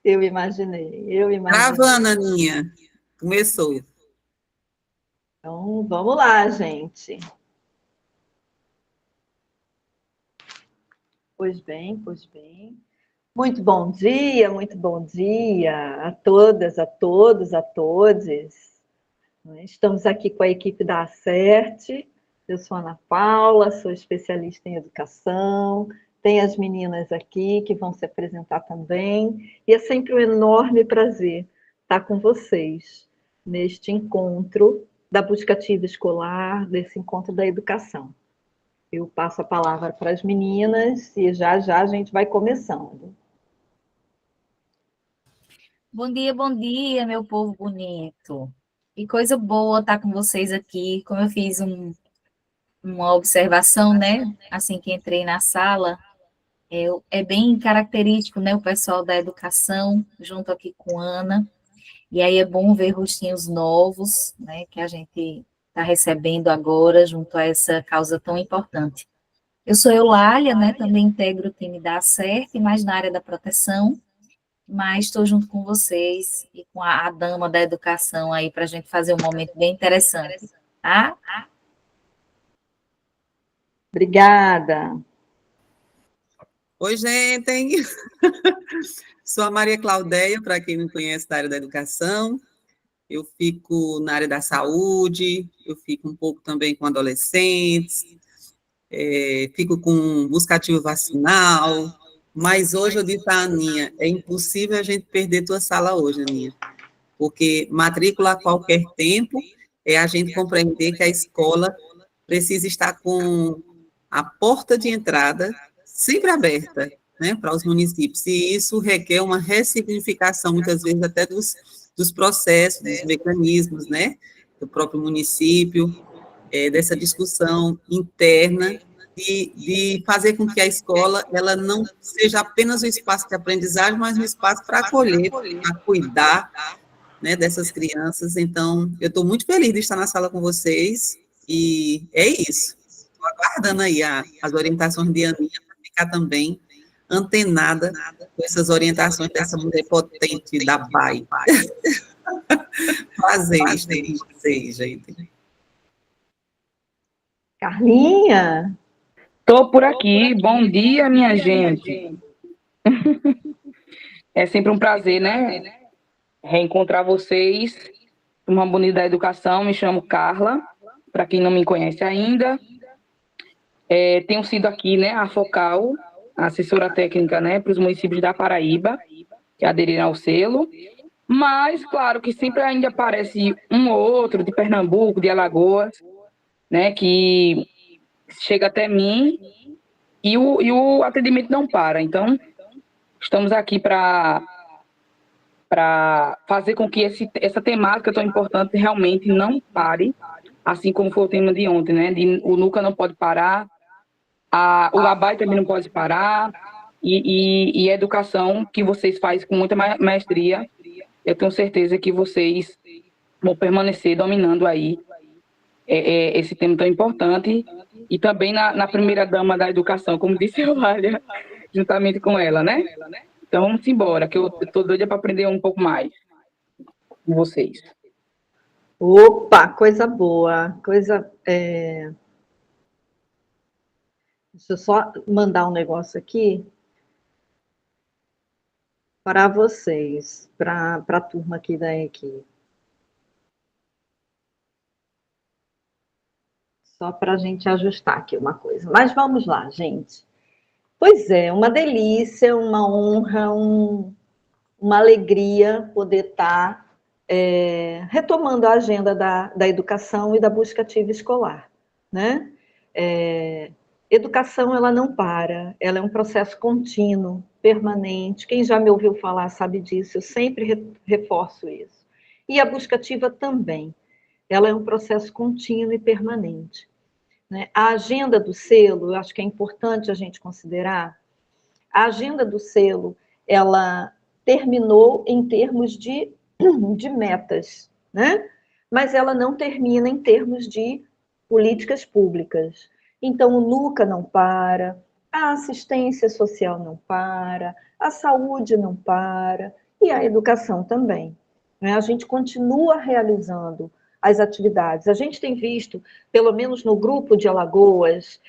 Eu imaginei, eu imaginei. Gravando, Aninha. Começou. Então, vamos lá, gente. Pois bem, pois bem. Muito bom dia a todas, a todos, a todes. Estamos aqui com a equipe da Acerte. Eu sou Ana Paula, sou especialista em educação. Tem as meninas aqui que vão se apresentar também. E é sempre um enorme prazer estar com vocês neste encontro da busca ativa escolar, desse encontro da educação. Eu passo a palavra para as meninas e já já a gente vai começando. Bom dia, meu povo bonito. Que coisa boa estar com vocês aqui. Como eu fiz uma observação, né? Assim que entrei na sala, é bem característico, né? O pessoal da educação, junto aqui com Ana. E aí é bom ver rostinhos novos, né? Que a gente está recebendo agora, junto a essa causa tão importante. Eu sou Eulália, né? Também integro o time da ACERT, mais na área da proteção, mas estou junto com vocês e com a dama da educação aí para a gente fazer um momento bem interessante, tá? Obrigada. Oi, gente. Sou a Maria Claudéia, para quem não conhece da área da educação. Eu fico na área da saúde, eu fico um pouco também com adolescentes, fico com busca ativa vacinal, mas hoje eu disse à Aninha, é impossível a gente perder tua sala hoje, Aninha, porque matrícula a qualquer tempo é a gente compreender que a escola precisa estar com a porta de entrada sempre aberta, né, para os municípios, e isso requer uma ressignificação, muitas vezes, até dos processos, dos mecanismos, né, do próprio município, dessa discussão interna, de fazer com que a escola ela não seja apenas um espaço de aprendizagem, mas um espaço para acolher, para cuidar, né, dessas crianças. Então, eu estou muito feliz de estar na sala com vocês, e é isso. Estou aguardando aí as orientações de Aninha para ficar também antenada com essas orientações dessa mulher potente da BAE. Prazer estar com vocês, gente. Carlinha, Estou por aqui. Bom dia, minha gente. É sempre um prazer, né? Reencontrar vocês. Uma bonita da educação. Me chamo Carla, para quem não me conhece ainda. Tenho sido aqui, né, a focal, a assessora técnica, né, para os municípios da Paraíba, que aderiram ao selo. Mas, claro, que sempre ainda aparece um ou outro de Pernambuco, de Alagoas, né, que chega até mim e o atendimento não para. Então, estamos aqui para fazer com que essa temática tão importante realmente não pare, assim como foi o tema de ontem, né? O NUCA não pode parar, o ABAI também não pode parar, e a educação que vocês fazem com muita maestria, eu tenho certeza que vocês vão permanecer dominando aí esse tema tão importante, e também na primeira dama da educação, como disse a Eulália, juntamente com ela, né? Então vamos embora, que eu estou doida para aprender um pouco mais com vocês. opa, coisa boa, Deixa eu só mandar um negócio aqui para vocês, para a turma aqui da equipe. Só para a gente ajustar aqui uma coisa. Mas vamos lá, gente. Pois é, uma delícia, uma honra, uma alegria poder estar retomando a agenda da educação e da busca ativa escolar, né? Educação, ela não para, ela é um processo contínuo, permanente. Quem já me ouviu falar sabe disso, eu sempre reforço isso. E a busca ativa também, ela é um processo contínuo e permanente, né? A agenda do selo, eu acho que é importante a gente considerar, a agenda do selo, ela terminou em termos de metas, né? Mas ela não termina em termos de políticas públicas. Então, o NUCA não para, a assistência social não para, a saúde não para. e a educação também. Né? A gente continua realizando as atividades. A gente tem visto, pelo menos no grupo de Alagoas,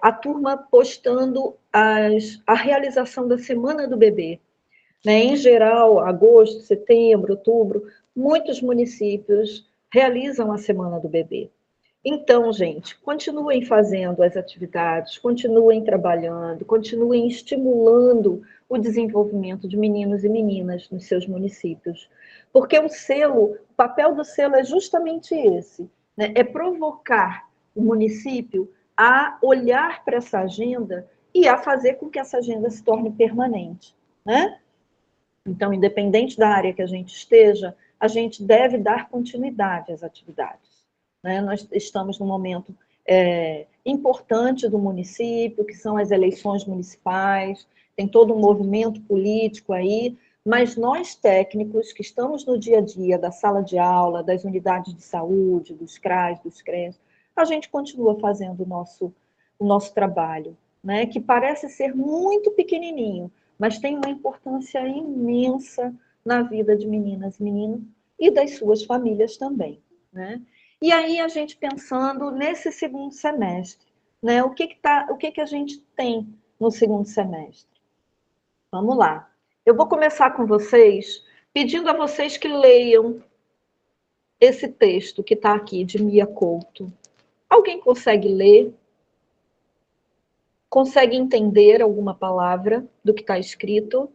a turma postando a realização da Semana do Bebê. Né? Em geral, agosto, setembro, outubro, muitos municípios realizam a Semana do Bebê. Então, gente, continuem fazendo as atividades, continuem trabalhando, continuem estimulando o desenvolvimento de meninos e meninas nos seus municípios. Porque o papel do selo é justamente esse, né? É provocar o município a olhar para essa agenda e a fazer com que essa agenda se torne permanente, né? Então, independente da área que a gente esteja, a gente deve dar continuidade às atividades. Né? Nós estamos num momento importante do município, que são as eleições municipais, tem todo um movimento político aí, mas nós técnicos que estamos no dia a dia da sala de aula, das unidades de saúde, dos CRAs, dos CREs, a gente continua fazendo o nosso trabalho, né? Que parece ser muito pequenininho, mas tem uma importância imensa na vida de meninas e meninos e das suas famílias também, né? E aí a gente pensando nesse segundo semestre, né? O que a gente tem no segundo semestre? Vamos lá. Eu vou começar com vocês, pedindo a vocês que leiam esse texto que está aqui, de Mia Couto. Alguém consegue ler? Consegue entender alguma palavra do que está escrito?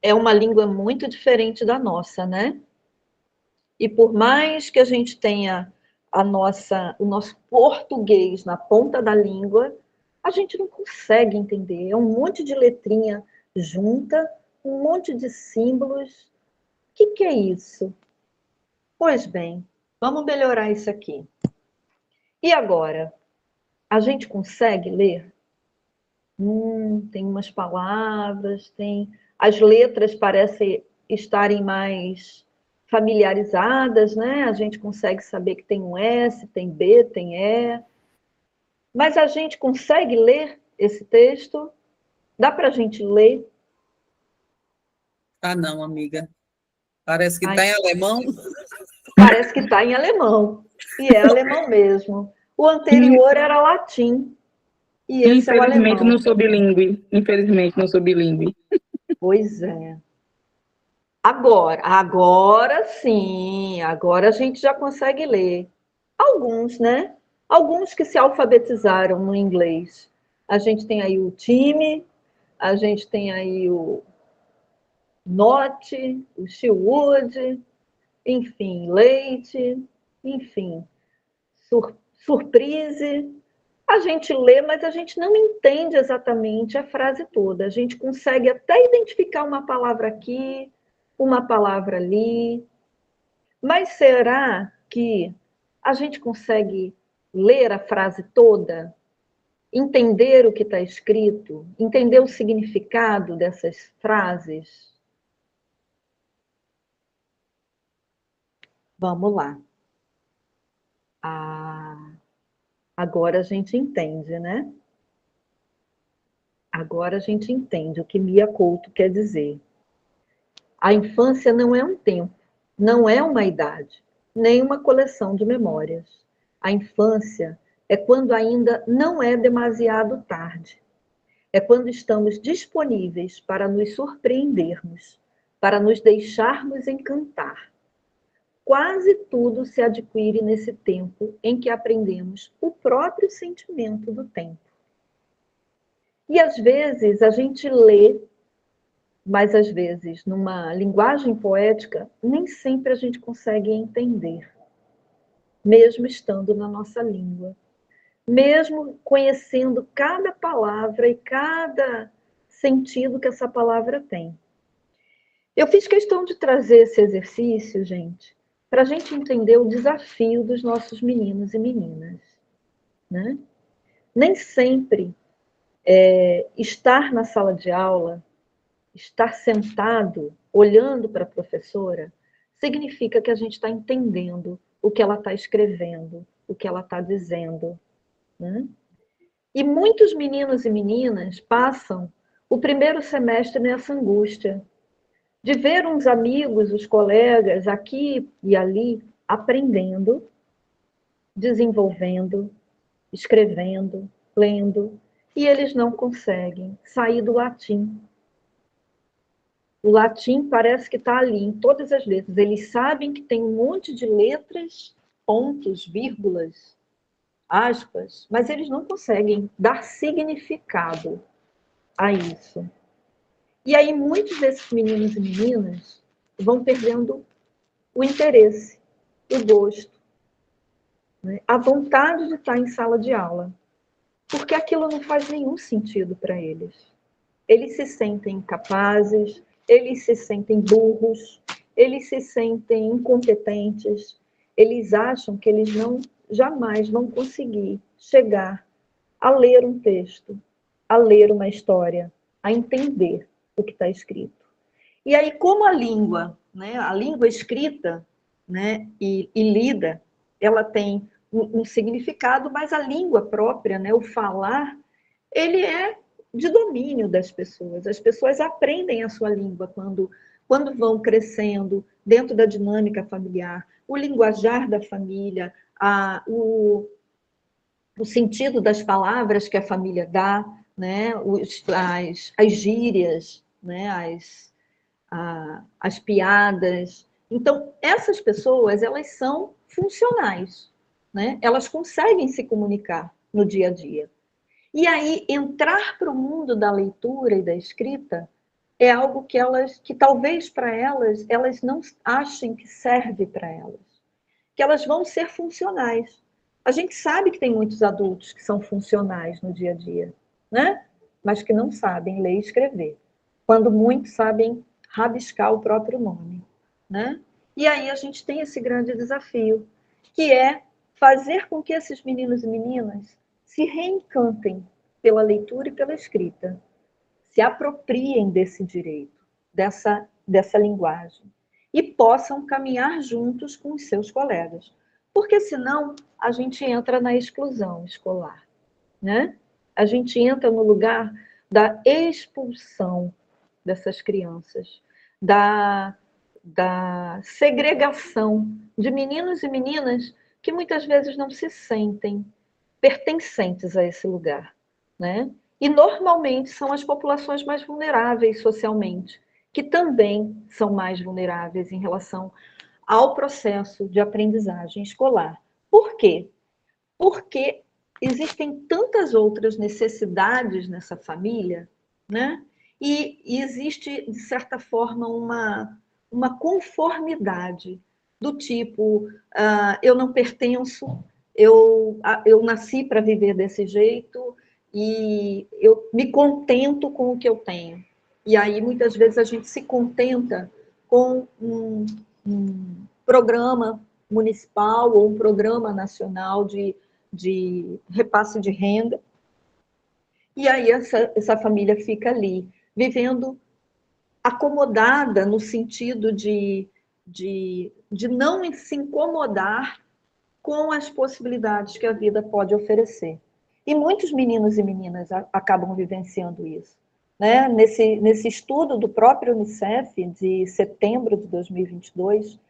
É uma língua muito diferente da nossa, né? E por mais que a gente tenha o nosso português na ponta da língua, a gente não consegue entender. É um monte de letrinha junta, um monte de símbolos. O que é isso? Pois bem, vamos melhorar isso aqui. E agora? A gente consegue ler? Tem umas palavras, as letras parecem estarem mais familiarizadas, né? A gente consegue saber que tem um S, tem B, tem E. Mas a gente consegue ler esse texto? Dá para a gente ler? Ah, não, amiga. Parece que está em alemão. Parece que está em alemão. E é alemão mesmo. O anterior era latim. E esse é o Infelizmente, alemão. não sou bilíngue. Infelizmente, não sou bilíngue. Pois é. Agora sim, agora a gente já consegue ler. Alguns, né? Alguns que se alfabetizaram no inglês. A gente tem aí o time, a gente tem aí o not, o she would, enfim, leite, enfim, surprise. A gente lê, mas a gente não entende exatamente a frase toda. A gente consegue até identificar uma palavra aqui, uma palavra ali. Mas será que a gente consegue ler a frase toda? Entender o que está escrito? Entender o significado dessas frases? Vamos lá. Agora a gente entende, né? Agora a gente entende o que Mia Couto quer dizer. A infância não é um tempo, não é uma idade, nem uma coleção de memórias. A infância é quando ainda não é demasiado tarde. É quando estamos disponíveis para nos surpreendermos, para nos deixarmos encantar. Quase tudo se adquire nesse tempo em que aprendemos o próprio sentimento do tempo. E às vezes a gente lê, mas às vezes numa linguagem poética, nem sempre a gente consegue entender, mesmo estando na nossa língua, mesmo conhecendo cada palavra e cada sentido que essa palavra tem. Eu fiz questão de trazer esse exercício, gente, para a gente entender o desafio dos nossos meninos e meninas, né? Nem sempre estar na sala de aula, estar sentado, olhando para a professora, significa que a gente está entendendo o que ela está escrevendo, o que ela está dizendo, né? E muitos meninos e meninas passam o primeiro semestre nessa angústia de ver uns amigos, os colegas aqui e ali aprendendo, desenvolvendo, escrevendo, lendo, e eles não conseguem sair do latim. O latim parece que está ali, em todas as letras. Eles sabem que tem um monte de letras, pontos, vírgulas, aspas, mas eles não conseguem dar significado a isso. E aí muitos desses meninos e meninas vão perdendo o interesse, o gosto, né? A vontade de estar em sala de aula, porque aquilo não faz nenhum sentido para eles. Eles se sentem incapazes, eles se sentem burros, eles se sentem incompetentes, eles acham que eles jamais vão conseguir chegar a ler um texto, a ler uma história, a entender o que está escrito. E aí, como a língua, né, a língua escrita, né, e lida, ela tem um significado, mas a língua própria, né, o falar, ele é de domínio das pessoas. As pessoas aprendem a sua língua quando vão crescendo dentro da dinâmica familiar, o linguajar da família, o sentido das palavras que a família dá, né, as gírias, né, as piadas. Então, essas pessoas, elas são funcionais, né? Elas conseguem se comunicar no dia a dia. E aí, entrar para o mundo da leitura e da escrita é algo que talvez para elas não achem que serve para elas. Que elas vão ser funcionais. A gente sabe que tem muitos adultos que são funcionais no dia a dia, né? Mas que não sabem ler e escrever. Quando muitos sabem rabiscar o próprio nome, né? E aí a gente tem esse grande desafio, que é fazer com que esses meninos e meninas se reencantem pela leitura e pela escrita, se apropriem desse direito, dessa linguagem, e possam caminhar juntos com os seus colegas. Porque senão a gente entra na exclusão escolar, né? A gente entra no lugar da expulsão dessas crianças, da segregação de meninos e meninas que muitas vezes não se sentem pertencentes a esse lugar, né? E normalmente são as populações mais vulneráveis socialmente, que também são mais vulneráveis em relação ao processo de aprendizagem escolar. Por quê? Porque existem tantas outras necessidades nessa família, né? E existe, de certa forma, uma conformidade do tipo, eu não pertenço, eu nasci para viver desse jeito e eu me contento com o que eu tenho. E aí, muitas vezes, a gente se contenta com um programa municipal ou um programa nacional de repasse de renda. E aí essa família fica ali, vivendo acomodada no sentido de não se incomodar com as possibilidades que a vida pode oferecer. E muitos meninos e meninas acabam vivenciando isso. Né? Nesse estudo do próprio Unicef, de setembro de 2022,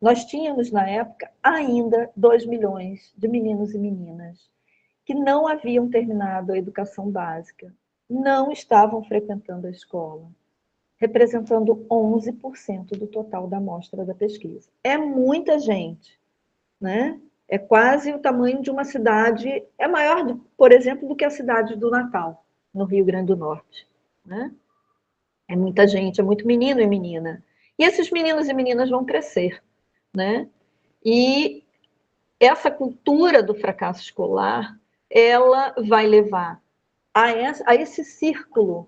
nós tínhamos, na época, ainda 2 milhões de meninos e meninas que não haviam terminado a educação básica, não estavam frequentando a escola, representando 11% do total da amostra da pesquisa. É muita gente, né? É quase o tamanho de uma cidade, é maior, por exemplo, do que a cidade do Natal, no Rio Grande do Norte, né? É muita gente, é muito menino e menina. E esses meninos e meninas vão crescer, né? E essa cultura do fracasso escolar, ela vai levar a esse círculo,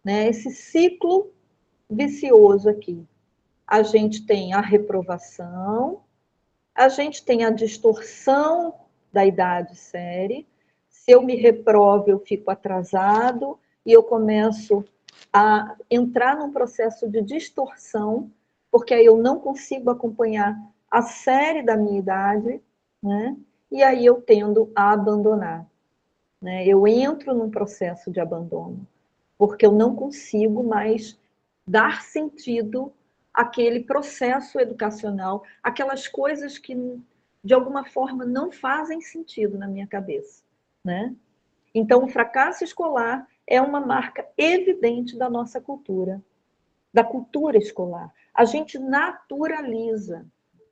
né? Esse ciclo vicioso aqui. A gente tem a reprovação, a gente tem a distorção da idade série. Se eu me reprovo, eu fico atrasado e eu começo a entrar num processo de distorção, porque aí eu não consigo acompanhar a série da minha idade, né? E aí eu tendo a abandonar, né? Eu entro num processo de abandono, porque eu não consigo mais dar sentido àquele processo educacional, aquelas coisas que, de alguma forma, não fazem sentido na minha cabeça, né? Então, o fracasso escolar é uma marca evidente da nossa cultura, da cultura escolar. A gente naturaliza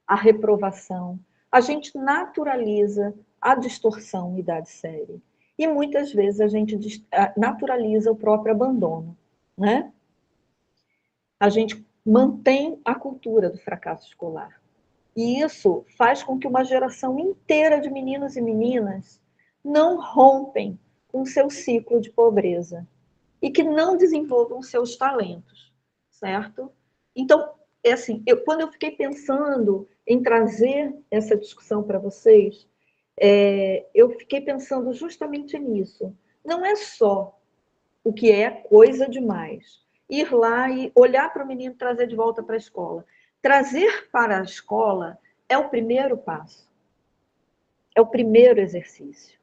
a reprovação, a gente naturaliza a distorção e idade séria. E muitas vezes a gente naturaliza o próprio abandono, né? A gente mantém a cultura do fracasso escolar. E isso faz com que uma geração inteira de meninos e meninas não rompem com o seu ciclo de pobreza e que não desenvolvam seus talentos, certo? Então, é assim, quando eu fiquei pensando em trazer essa discussão para vocês, eu fiquei pensando justamente nisso. Não é só o que é coisa demais. Ir lá e olhar para o menino e trazer de volta para a escola. Trazer para a escola é o primeiro passo. É o primeiro exercício.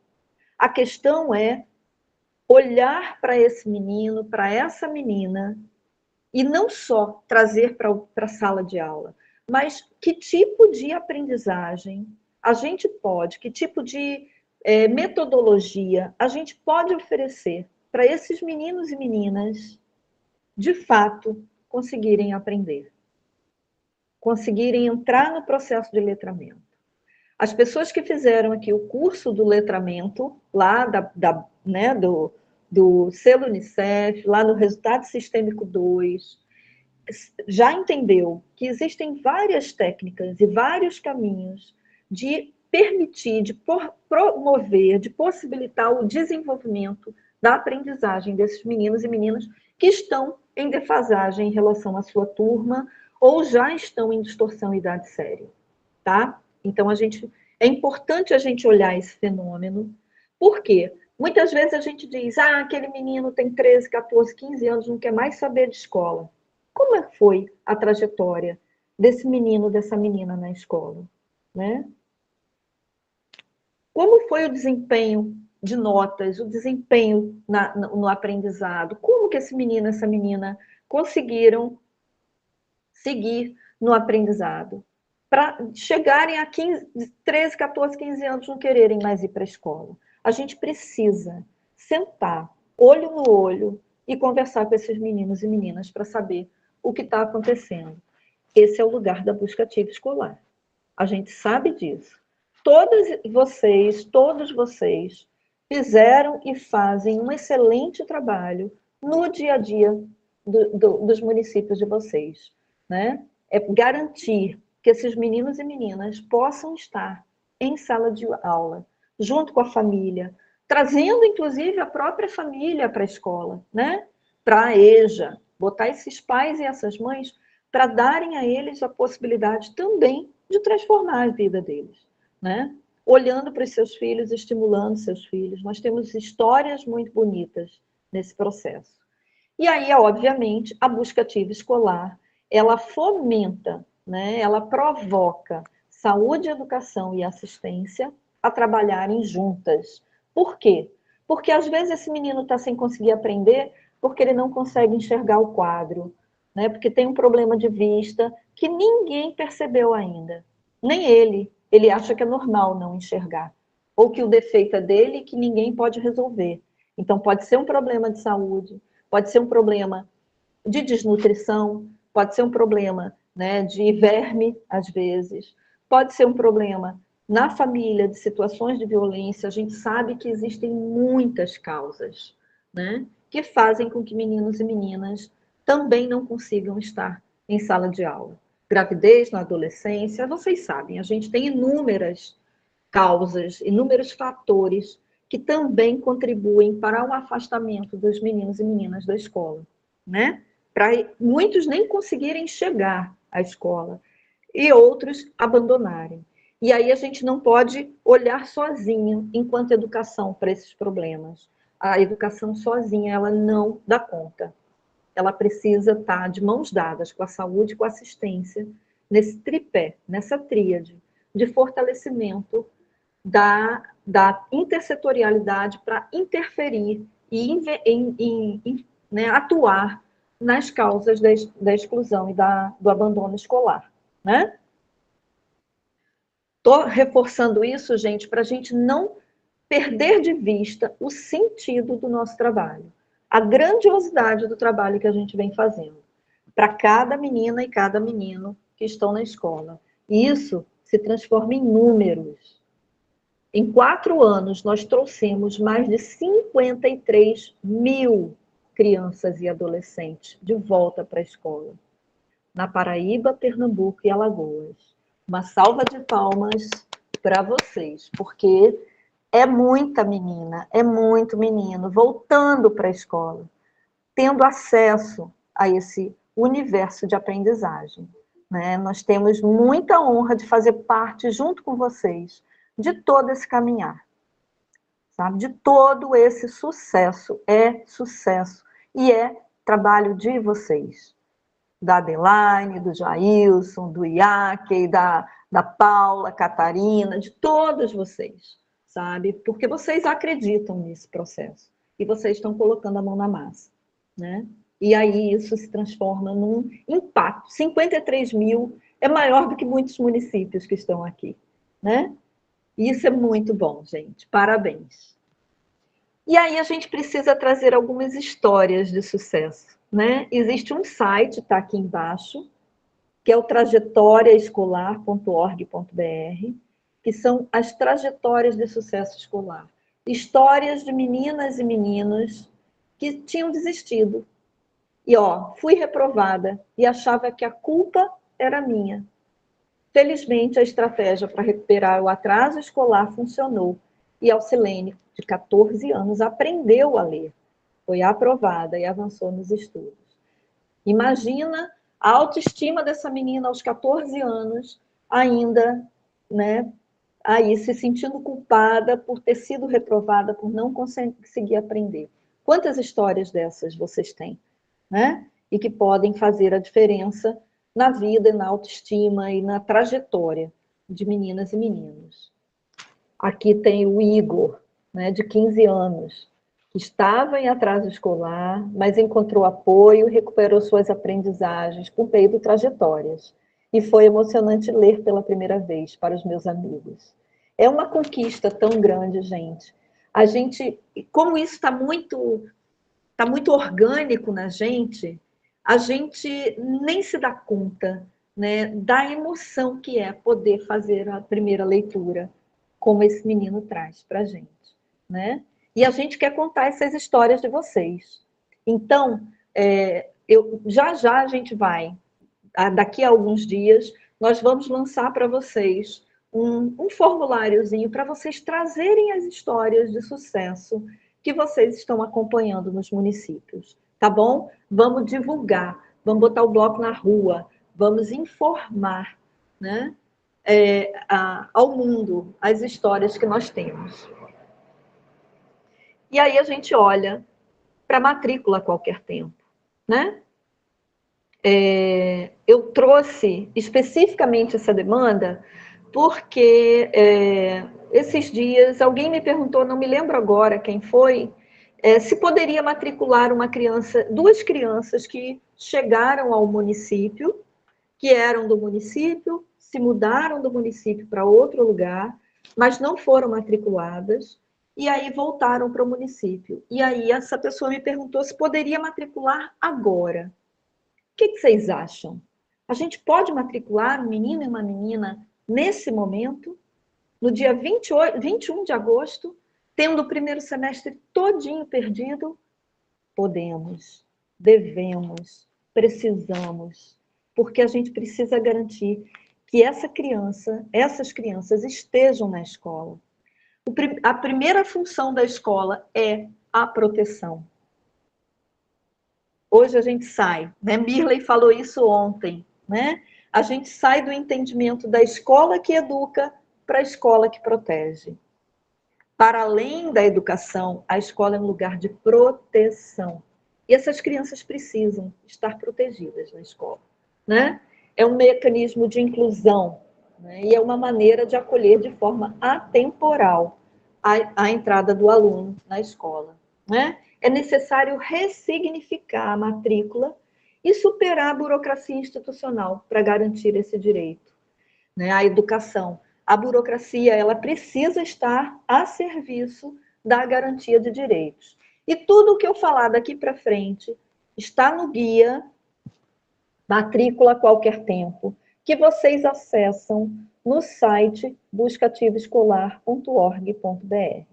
A questão é olhar para esse menino, para essa menina, e não só trazer para a sala de aula, mas que tipo de aprendizagem a gente pode, que tipo de metodologia a gente pode oferecer para esses meninos e meninas, de fato, conseguirem aprender, conseguirem entrar no processo de letramento. As pessoas que fizeram aqui o curso do letramento, lá do selo Unicef, lá no Resultado Sistêmico 2, já entendeu que existem várias técnicas e vários caminhos de permitir, de promover, de possibilitar o desenvolvimento da aprendizagem desses meninos e meninas que estão em defasagem em relação à sua turma ou já estão em distorção e idade séria, tá? Então, é importante a gente olhar esse fenômeno. Por quê? Muitas vezes a gente diz, aquele menino tem 13, 14, 15 anos, não quer mais saber de escola. Como foi a trajetória desse menino, dessa menina na escola, né? Como foi o desempenho de notas, o desempenho no aprendizado? Como que esse menino, essa menina conseguiram seguir no aprendizado? Para chegarem a 13, 14, 15 anos não quererem mais ir para a escola. A gente precisa sentar, olho no olho, e conversar com esses meninos e meninas para saber o que está acontecendo. Esse é o lugar da busca ativa escolar. A gente sabe disso. Todos vocês fizeram e fazem um excelente trabalho no dia a dia dos municípios de vocês, né? É garantir que esses meninos e meninas possam estar em sala de aula, junto com a família, trazendo, inclusive, a própria família para a escola, né? Para a EJA, botar esses pais e essas mães para darem a eles a possibilidade também de transformar a vida deles, né? Olhando para os seus filhos, estimulando seus filhos. Nós temos histórias muito bonitas nesse processo. E aí, obviamente, a busca ativa escolar, ela fomenta, né? Ela provoca saúde, educação e assistência a trabalharem juntas. Por quê? Porque às vezes esse menino está sem conseguir aprender porque ele não consegue enxergar o quadro, né? Porque tem um problema de vista que ninguém percebeu ainda, nem ele. Ele acha que é normal não enxergar, ou que o defeito é dele e que ninguém pode resolver. Então, pode ser um problema de saúde, pode ser um problema de desnutrição, pode ser um problema, né, de verme, às vezes, pode ser um problema na família, de situações de violência. A gente sabe que existem muitas causas, né, que fazem com que meninos e meninas também não consigam estar em sala de aula. Gravidez na adolescência, vocês sabem, a gente tem inúmeras causas, inúmeros fatores que também contribuem para o afastamento dos meninos e meninas da escola, né? Para muitos nem conseguirem chegar à escola e outros abandonarem. E aí a gente não pode olhar sozinho, enquanto educação, para esses problemas. A educação sozinha, ela não dá conta. Ela precisa estar de mãos dadas com a saúde e com a assistência, nesse tripé, nessa tríade de fortalecimento da intersetorialidade para interferir e né, atuar nas causas da exclusão e do abandono escolar, né? Estou reforçando isso, gente, para a gente não perder de vista o sentido do nosso trabalho, a grandiosidade do trabalho que a gente vem fazendo, para cada menina e cada menino que estão na escola. E isso se transforma em números. Em 4 anos, nós trouxemos mais de 53 mil crianças e adolescentes de volta para a escola, na Paraíba, Pernambuco e Alagoas. Uma salva de palmas para vocês, porque é muita menina, é muito menino voltando para a escola, tendo acesso a esse universo de aprendizagem, né? Nós temos muita honra de fazer parte, junto com vocês, de todo esse caminhar, sabe? De todo esse sucesso. É sucesso e é trabalho de vocês. Da Adelaine, do Jailson, do Iaque, da Paula, Catarina, de todos vocês, sabe? Porque vocês acreditam nesse processo e vocês estão colocando a mão na massa, né? E aí isso se transforma num impacto. 53 mil é maior do que muitos municípios que estão aqui, né? E isso é muito bom, gente. Parabéns. E aí a gente precisa trazer algumas histórias de sucesso, né? Existe um site, está aqui embaixo, que é o trajetoriaescolar.org.br, que são as trajetórias de sucesso escolar. Histórias de meninas e meninos que tinham desistido. E, fui reprovada e achava que a culpa era minha. Felizmente, a estratégia para recuperar o atraso escolar funcionou e Alcilene, de 14 anos, aprendeu a ler, foi aprovada e avançou nos estudos. Imagina a autoestima dessa menina aos 14 anos, ainda, né, aí se sentindo culpada por ter sido reprovada, por não conseguir aprender. Quantas histórias dessas vocês têm, né? E que podem fazer a diferença na vida, na autoestima e na trajetória de meninas e meninos. Aqui tem o Igor, né, de 15 anos, que estava em atraso escolar, mas encontrou apoio e recuperou suas aprendizagens por meio de trajetórias. E foi emocionante ler pela primeira vez para os meus amigos. É uma conquista tão grande, gente. A gente, como isso está muito orgânico na gente, a gente nem se dá conta, né, da emoção que é poder fazer a primeira leitura, como esse menino traz para a gente, né? E a gente quer contar essas histórias de vocês. Então, já a gente vai, daqui a alguns dias, nós vamos lançar para vocês um formuláriozinho para vocês trazerem as histórias de sucesso que vocês estão acompanhando nos municípios, tá bom? Vamos divulgar, vamos botar o bloco na rua, vamos informar, né, ao mundo as histórias que nós temos. E aí a gente olha para a matrícula a qualquer tempo, né? Eu trouxe especificamente essa demanda porque esses dias alguém me perguntou, não me lembro agora quem foi, se poderia matricular duas crianças que chegaram ao município, que eram do município, se mudaram do município para outro lugar, mas não foram matriculadas, e aí voltaram para o município. E aí essa pessoa me perguntou se poderia matricular agora. O que vocês acham? A gente pode matricular um menino e uma menina nesse momento, no dia 21 de agosto, tendo o primeiro semestre todinho perdido? Podemos, devemos, precisamos, porque a gente precisa garantir que essas crianças estejam na escola. A primeira função da escola é a proteção. Hoje a gente sai, né? Mirley falou isso ontem, né? A gente sai do entendimento da escola que educa para a escola que protege. Para além da educação, a escola é um lugar de proteção. E essas crianças precisam estar protegidas na escola, né? É um mecanismo de inclusão, né? E é uma maneira de acolher de forma atemporal a entrada do aluno na escola, né? é necessário ressignificar a matrícula e superar a burocracia institucional para garantir esse direito, né? A educação. A burocracia, ela precisa estar a serviço da garantia de direitos. E tudo o que eu falar daqui para frente está no guia Matrícula a Qualquer Tempo, que vocês acessam no site buscativoescolar.org.br.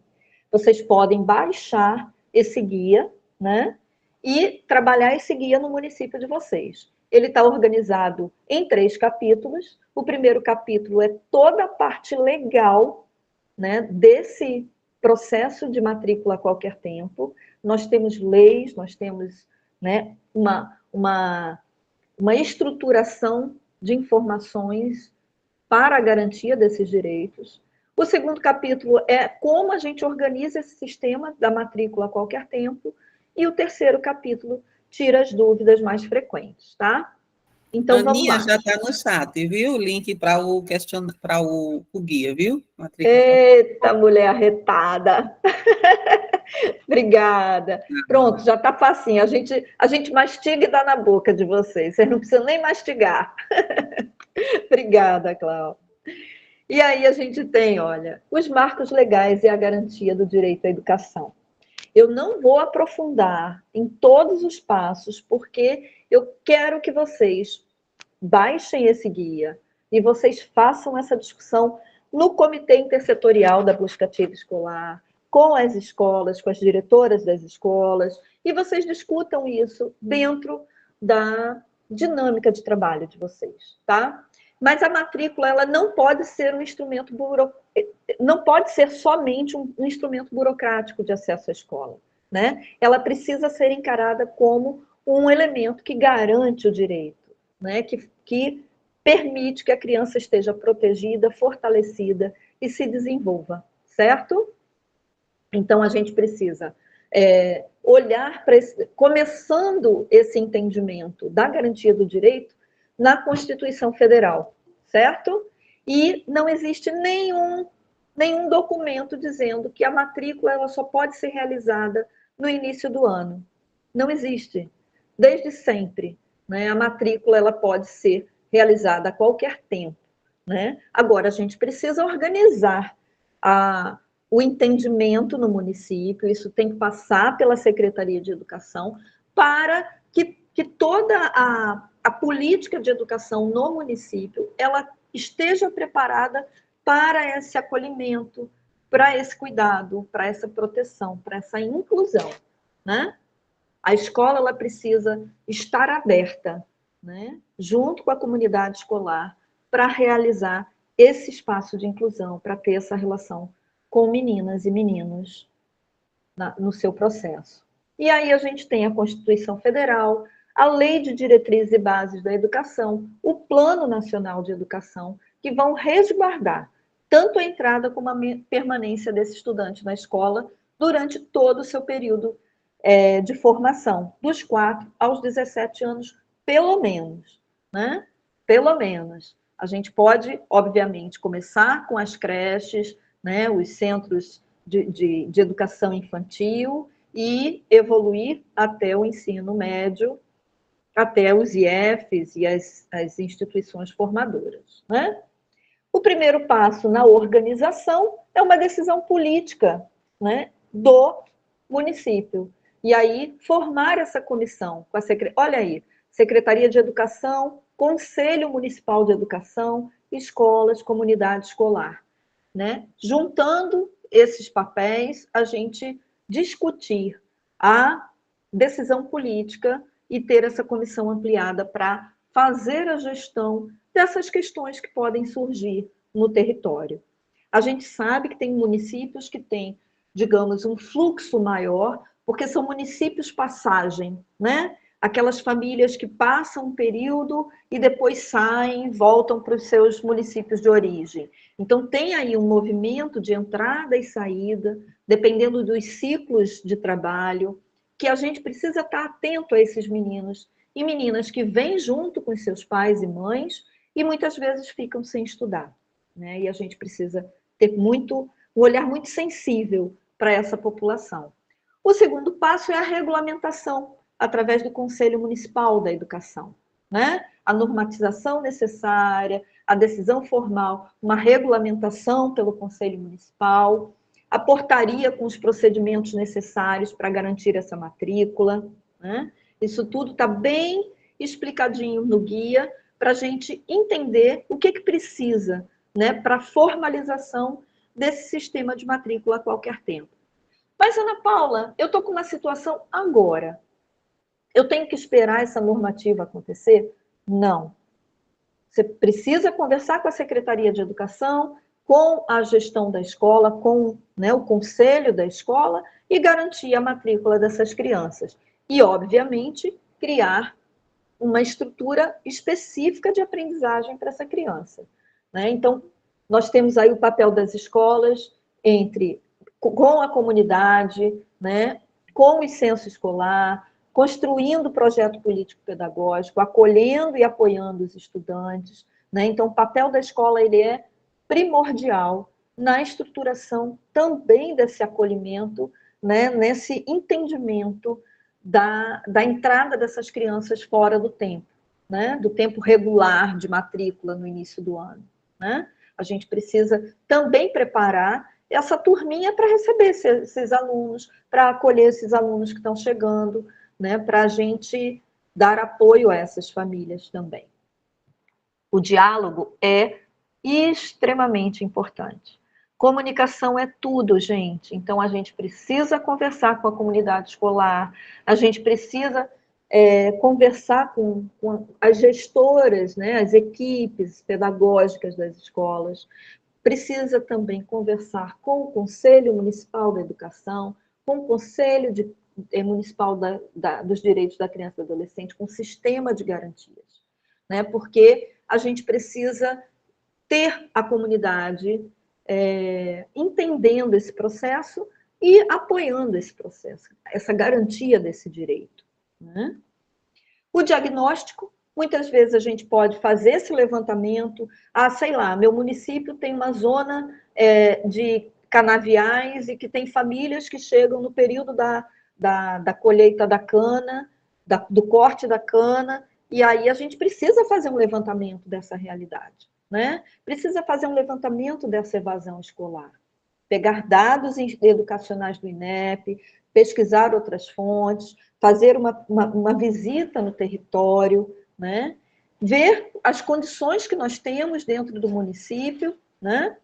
Vocês podem baixar esse guia, né? E trabalhar esse guia no município de vocês. Ele está organizado em 3 capítulos. O primeiro capítulo é toda a parte legal, né, desse processo de matrícula a qualquer tempo. Nós temos leis, nós temos, né, uma estruturação de informações para a garantia desses direitos. O segundo capítulo é como a gente organiza esse sistema da matrícula a qualquer tempo. E o terceiro capítulo tira as dúvidas mais frequentes, tá? Então, Aninha vamos lá. já está no chat, viu? O link para o guia, viu? Matrícula. Eita, mulher arretada. Obrigada. Pronto, já está facinho. A gente mastiga e dá na boca de vocês. Vocês não precisam nem mastigar. Obrigada, Cláudia. E aí a gente tem, olha, os marcos legais e a garantia do direito à educação. Eu não vou aprofundar em todos os passos, porque eu quero que vocês baixem esse guia e vocês façam essa discussão no Comitê Intersetorial da Busca Ativa Escolar, com as escolas, com as diretoras das escolas, e vocês discutam isso dentro da dinâmica de trabalho de vocês, tá? Mas a matrícula, ela não pode ser um instrumento não pode ser somente um instrumento burocrático de acesso à escola, né? Ela precisa ser encarada como um elemento que garante o direito, né? Que permite que a criança esteja protegida, fortalecida e se desenvolva, certo? Então, a gente precisa olhar para começando esse entendimento da garantia do direito na Constituição Federal, certo? E não existe nenhum documento dizendo que a matrícula ela só pode ser realizada no início do ano. Não existe. Desde sempre, né? A matrícula ela pode ser realizada a qualquer tempo, né? Agora, a gente precisa organizar o entendimento no município, isso tem que passar pela Secretaria de Educação, para que toda a política de educação no município ela esteja preparada para esse acolhimento, para esse cuidado, para essa proteção, para essa inclusão, né? A escola ela precisa estar aberta, né, junto com a comunidade escolar, para realizar esse espaço de inclusão, para ter essa relação com meninas e meninos no seu processo. E aí a gente tem a Constituição Federal, a Lei de Diretrizes e Bases da Educação, o Plano Nacional de Educação, que vão resguardar tanto a entrada como a permanência desse estudante na escola durante todo o seu período de formação, dos 4 aos 17 anos, pelo menos, né? Pelo menos. A gente pode, obviamente, começar com as creches, né, os centros de educação infantil e evoluir até o ensino médio, até os IEFs e as instituições formadoras, né? O primeiro passo na organização é uma decisão política, né, do município. E aí, formar essa comissão com a olha aí, Secretaria de Educação, Conselho Municipal de Educação, escolas, comunidade escolar, né? Juntando esses papéis, a gente discutir a decisão política e ter essa comissão ampliada para fazer a gestão dessas questões que podem surgir no território. A gente sabe que tem municípios que têm, digamos, um fluxo maior, porque são municípios passagem, né? Aquelas famílias que passam um período e depois saem, voltam para os seus municípios de origem. Então, tem aí um movimento de entrada e saída, dependendo dos ciclos de trabalho, que a gente precisa estar atento a esses meninos e meninas que vêm junto com seus pais e mães e muitas vezes ficam sem estudar, né? E a gente precisa ter um olhar muito sensível para essa população. O segundo passo é a regulamentação, através do Conselho Municipal da Educação, né? A normatização necessária, a decisão formal, uma regulamentação pelo Conselho Municipal, a portaria com os procedimentos necessários para garantir essa matrícula, né? Isso tudo está bem explicadinho no guia, para a gente entender o que precisa, né, para a formalização desse sistema de matrícula a qualquer tempo. Mas, Ana Paula, eu estou com uma situação agora. Eu tenho que esperar essa normativa acontecer? Não. Você precisa conversar com a Secretaria de Educação, com a gestão da escola, com, né, o conselho da escola e garantir a matrícula dessas crianças. E, obviamente, criar uma estrutura específica de aprendizagem para essa criança, né? Então, nós temos aí o papel das escolas com a comunidade, né, com o censo escolar, construindo projeto político-pedagógico, acolhendo e apoiando os estudantes, né? Então, o papel da escola ele é primordial na estruturação também desse acolhimento, né, nesse entendimento da entrada dessas crianças fora do tempo, né, do tempo regular de matrícula no início do ano, né? A gente precisa também preparar essa turminha para receber esses alunos, para acolher esses alunos que estão chegando, né, para a gente dar apoio a essas famílias também. O diálogo é extremamente importante. Comunicação é tudo, gente. Então, a gente precisa conversar com a comunidade escolar, a gente precisa conversar com as gestoras, né, as equipes pedagógicas das escolas, precisa também conversar com o Conselho Municipal da Educação, com o Conselho Municipal dos Direitos da Criança e do Adolescente, com o sistema de garantias, né, porque a gente precisa ter a comunidade entendendo esse processo e apoiando esse processo, essa garantia desse direito, né? O diagnóstico, muitas vezes a gente pode fazer esse levantamento, sei lá, meu município tem uma zona de canaviais e que tem famílias que chegam no período da colheita da cana, do corte da cana, e aí a gente precisa fazer um levantamento dessa realidade, né? Precisa fazer um levantamento dessa evasão escolar, pegar dados educacionais do INEP, pesquisar outras fontes, fazer uma visita no território, né? Ver as condições que nós temos dentro do município, né?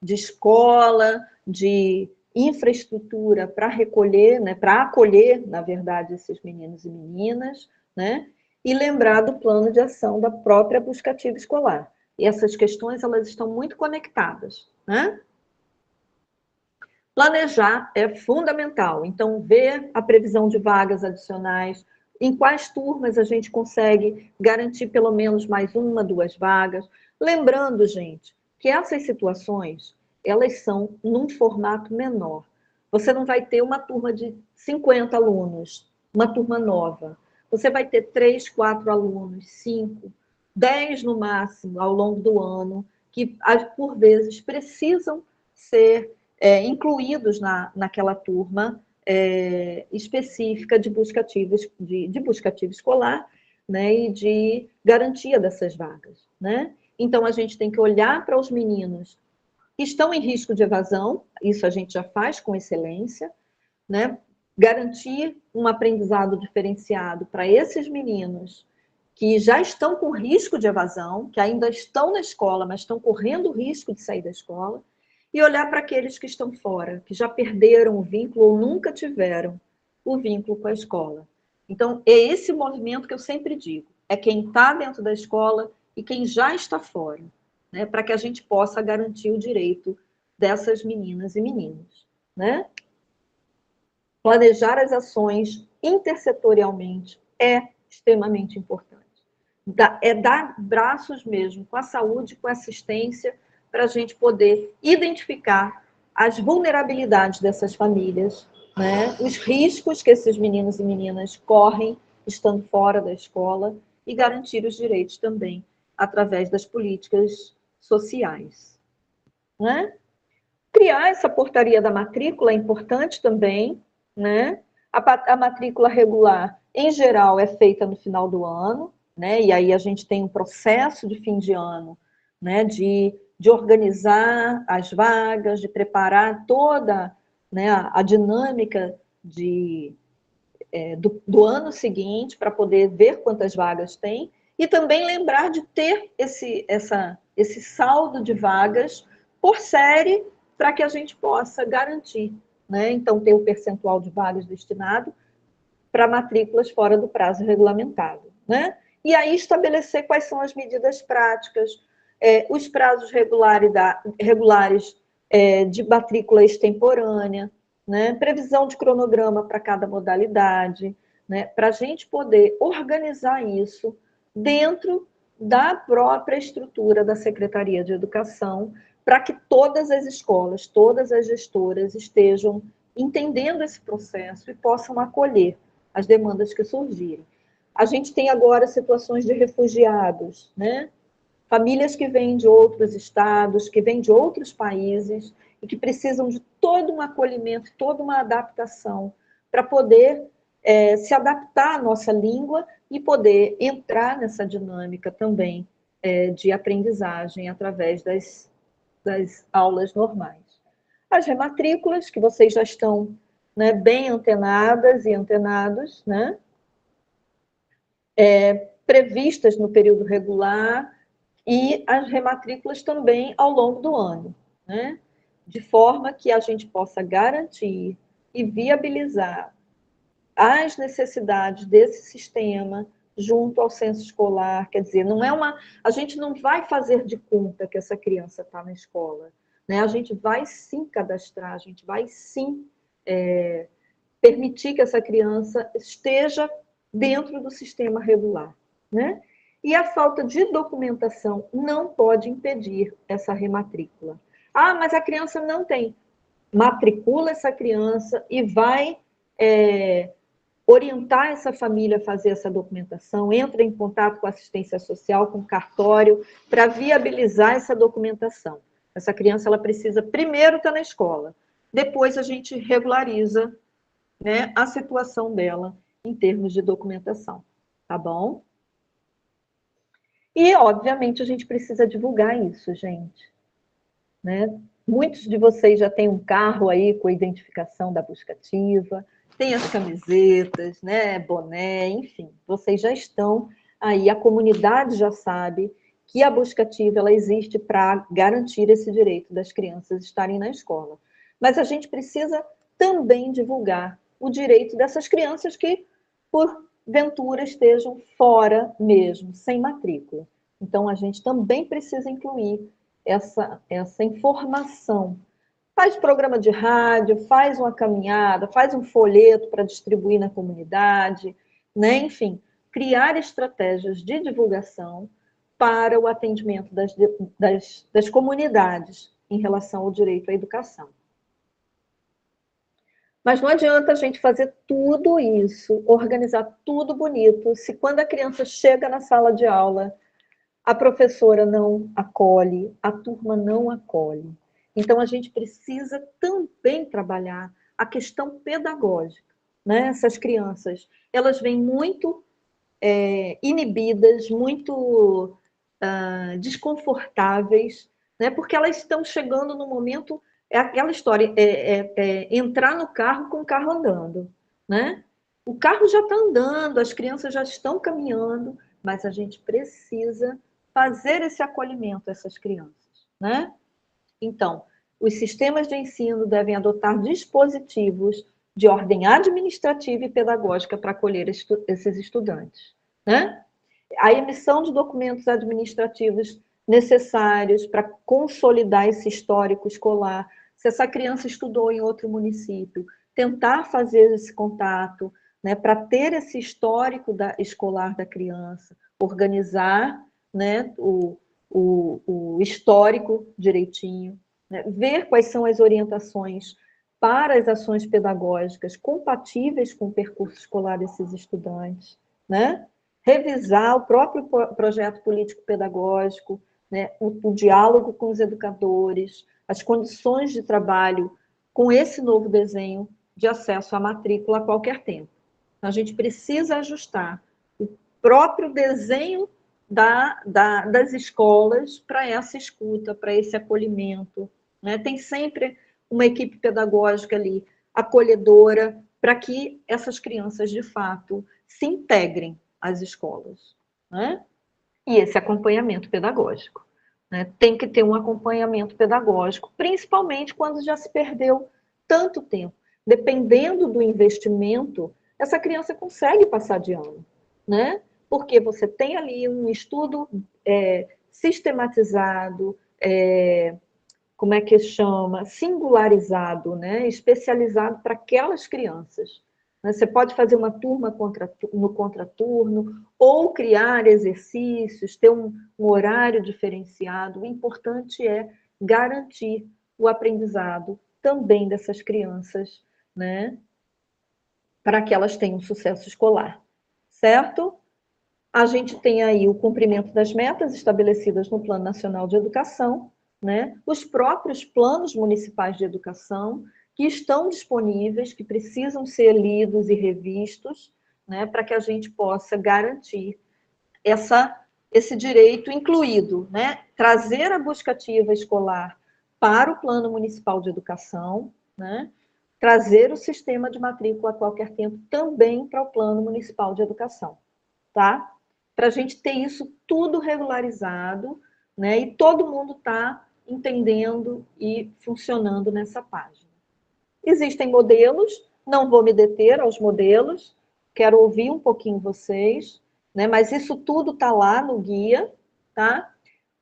De escola, de infraestrutura para recolher, né? Para acolher, na verdade, esses meninos e meninas, né? E lembrar do plano de ação da própria busca ativa escolar. E essas questões, elas estão muito conectadas, né? Planejar é fundamental. Então, ver a previsão de vagas adicionais, em quais turmas a gente consegue garantir pelo menos mais 1, 2 vagas. Lembrando, gente, que essas situações, elas são num formato menor. Você não vai ter uma turma de 50 alunos, uma turma nova. Você vai ter 3, 4 alunos, 5, 10 no máximo ao longo do ano, que por vezes precisam ser incluídos naquela turma específica de busca ativa, de busca ativa escolar, né, e de garantia dessas vagas, né? Então, a gente tem que olhar para os meninos que estão em risco de evasão, isso a gente já faz com excelência, né? Garantir um aprendizado diferenciado para esses meninos que já estão com risco de evasão, que ainda estão na escola, mas estão correndo o risco de sair da escola, e olhar para aqueles que estão fora, que já perderam o vínculo ou nunca tiveram o vínculo com a escola. Então, é esse movimento que eu sempre digo, é quem está dentro da escola e quem já está fora, né, para que a gente possa garantir o direito dessas meninas e meninos, né? Planejar as ações intersetorialmente é extremamente importante. É dar braços mesmo com a saúde, com a assistência, para a gente poder identificar as vulnerabilidades dessas famílias, né? Os riscos que esses meninos e meninas correm estando fora da escola e garantir os direitos também através das políticas sociais, né? Criar essa portaria da matrícula é importante também, né? A matrícula regular, em geral, é feita no final do ano, né? E aí a gente tem um processo de fim de ano, né? De organizar as vagas, de preparar toda, né, a dinâmica do ano seguinte para poder ver quantas vagas tem e também lembrar de ter esse saldo de vagas por série para que a gente possa garantir, né? Então, ter o percentual de vagas destinado para matrículas fora do prazo regulamentado, né? E aí estabelecer quais são as medidas práticas, os prazos regulares de matrícula extemporânea, né? Previsão de cronograma para cada modalidade, né? Para a gente poder organizar isso dentro da própria estrutura da Secretaria de Educação, para que todas as escolas, todas as gestoras estejam entendendo esse processo e possam acolher as demandas que surgirem. A gente tem agora situações de refugiados, né? Famílias que vêm de outros estados, que vêm de outros países e que precisam de todo um acolhimento, toda uma adaptação para poder se adaptar à nossa língua e poder entrar nessa dinâmica também de aprendizagem através das aulas normais. As rematrículas, que vocês já estão, né, bem antenadas e antenados, né? Previstas no período regular, e as rematrículas também ao longo do ano, né? De forma que a gente possa garantir e viabilizar as necessidades desse sistema junto ao censo escolar. Quer dizer, não é a gente não vai fazer de conta que essa criança está na escola, né? A gente vai sim cadastrar, a gente vai sim permitir que essa criança esteja dentro do sistema regular, né? E a falta de documentação não pode impedir essa rematrícula. Ah, mas a criança não tem. Matricula essa criança e vai orientar essa família a fazer essa documentação, entra em contato com a assistência social, com o cartório, para viabilizar essa documentação. Essa criança ela precisa primeiro estar na escola, depois a gente regulariza, né, a situação dela em termos de documentação, tá bom? E, obviamente, a gente precisa divulgar isso, gente, né? Muitos de vocês já têm um carro aí com a identificação da busca ativa, tem as camisetas, né, boné, enfim, vocês já estão aí, a comunidade já sabe que a busca ativa ela existe para garantir esse direito das crianças estarem na escola. Mas a gente precisa também divulgar o direito dessas crianças que, porventura, estejam fora mesmo, sem matrícula. Então, a gente também precisa incluir essa informação. Faz programa de rádio, faz uma caminhada, faz um folheto para distribuir na comunidade, né? Enfim, criar estratégias de divulgação para o atendimento das comunidades em relação ao direito à educação. Mas não adianta a gente fazer tudo isso, organizar tudo bonito, se quando a criança chega na sala de aula, a professora não acolhe, a turma não acolhe. Então, a gente precisa também trabalhar a questão pedagógica, né? Essas crianças, elas vêm muito inibidas, muito desconfortáveis, né? Porque elas estão chegando no momento, é aquela história, entrar no carro com o carro andando, né? O carro já está andando, as crianças já estão caminhando, mas a gente precisa fazer esse acolhimento a essas crianças, né? Então, os sistemas de ensino devem adotar dispositivos de ordem administrativa e pedagógica para acolher esses estudantes, né? A emissão de documentos administrativos necessários para consolidar esse histórico escolar. Se essa criança estudou em outro município, tentar fazer esse contato, né, para ter esse histórico escolar da criança, organizar, né, o histórico direitinho, né, ver quais são as orientações para as ações pedagógicas compatíveis com o percurso escolar desses estudantes, né? Revisar o próprio projeto político-pedagógico, né? o diálogo com os educadores, as condições de trabalho com esse novo desenho de acesso à matrícula a qualquer tempo. Então, a gente precisa ajustar o próprio desenho das escolas para essa escuta, para esse acolhimento, né? Tem sempre uma equipe pedagógica ali, acolhedora, para que essas crianças, de fato, se integrem às escolas, né? E esse acompanhamento pedagógico, né? Tem que ter um acompanhamento pedagógico, principalmente quando já se perdeu tanto tempo. Dependendo do investimento, essa criança consegue passar de ano, né? Porque você tem ali um estudo sistematizado, como é que chama? Singularizado, né? Especializado para aquelas crianças. Você pode fazer uma turma no contraturno, ou criar exercícios, ter um horário diferenciado. O importante é garantir o aprendizado também dessas crianças, né? Para que elas tenham sucesso escolar, certo? A gente tem aí o cumprimento das metas estabelecidas no Plano Nacional de Educação, né? Os próprios planos municipais de educação, que estão disponíveis, que precisam ser lidos e revistos, né? Para que a gente possa garantir esse direito incluído, né? Trazer a busca ativa escolar para o Plano Municipal de Educação, né? Trazer o sistema de matrícula a qualquer tempo também para o Plano Municipal de Educação, tá? Para a gente ter isso tudo regularizado, né? E todo mundo está entendendo e funcionando nessa página. Existem modelos, não vou me deter aos modelos, quero ouvir um pouquinho vocês, né? Mas isso tudo está lá no guia, tá?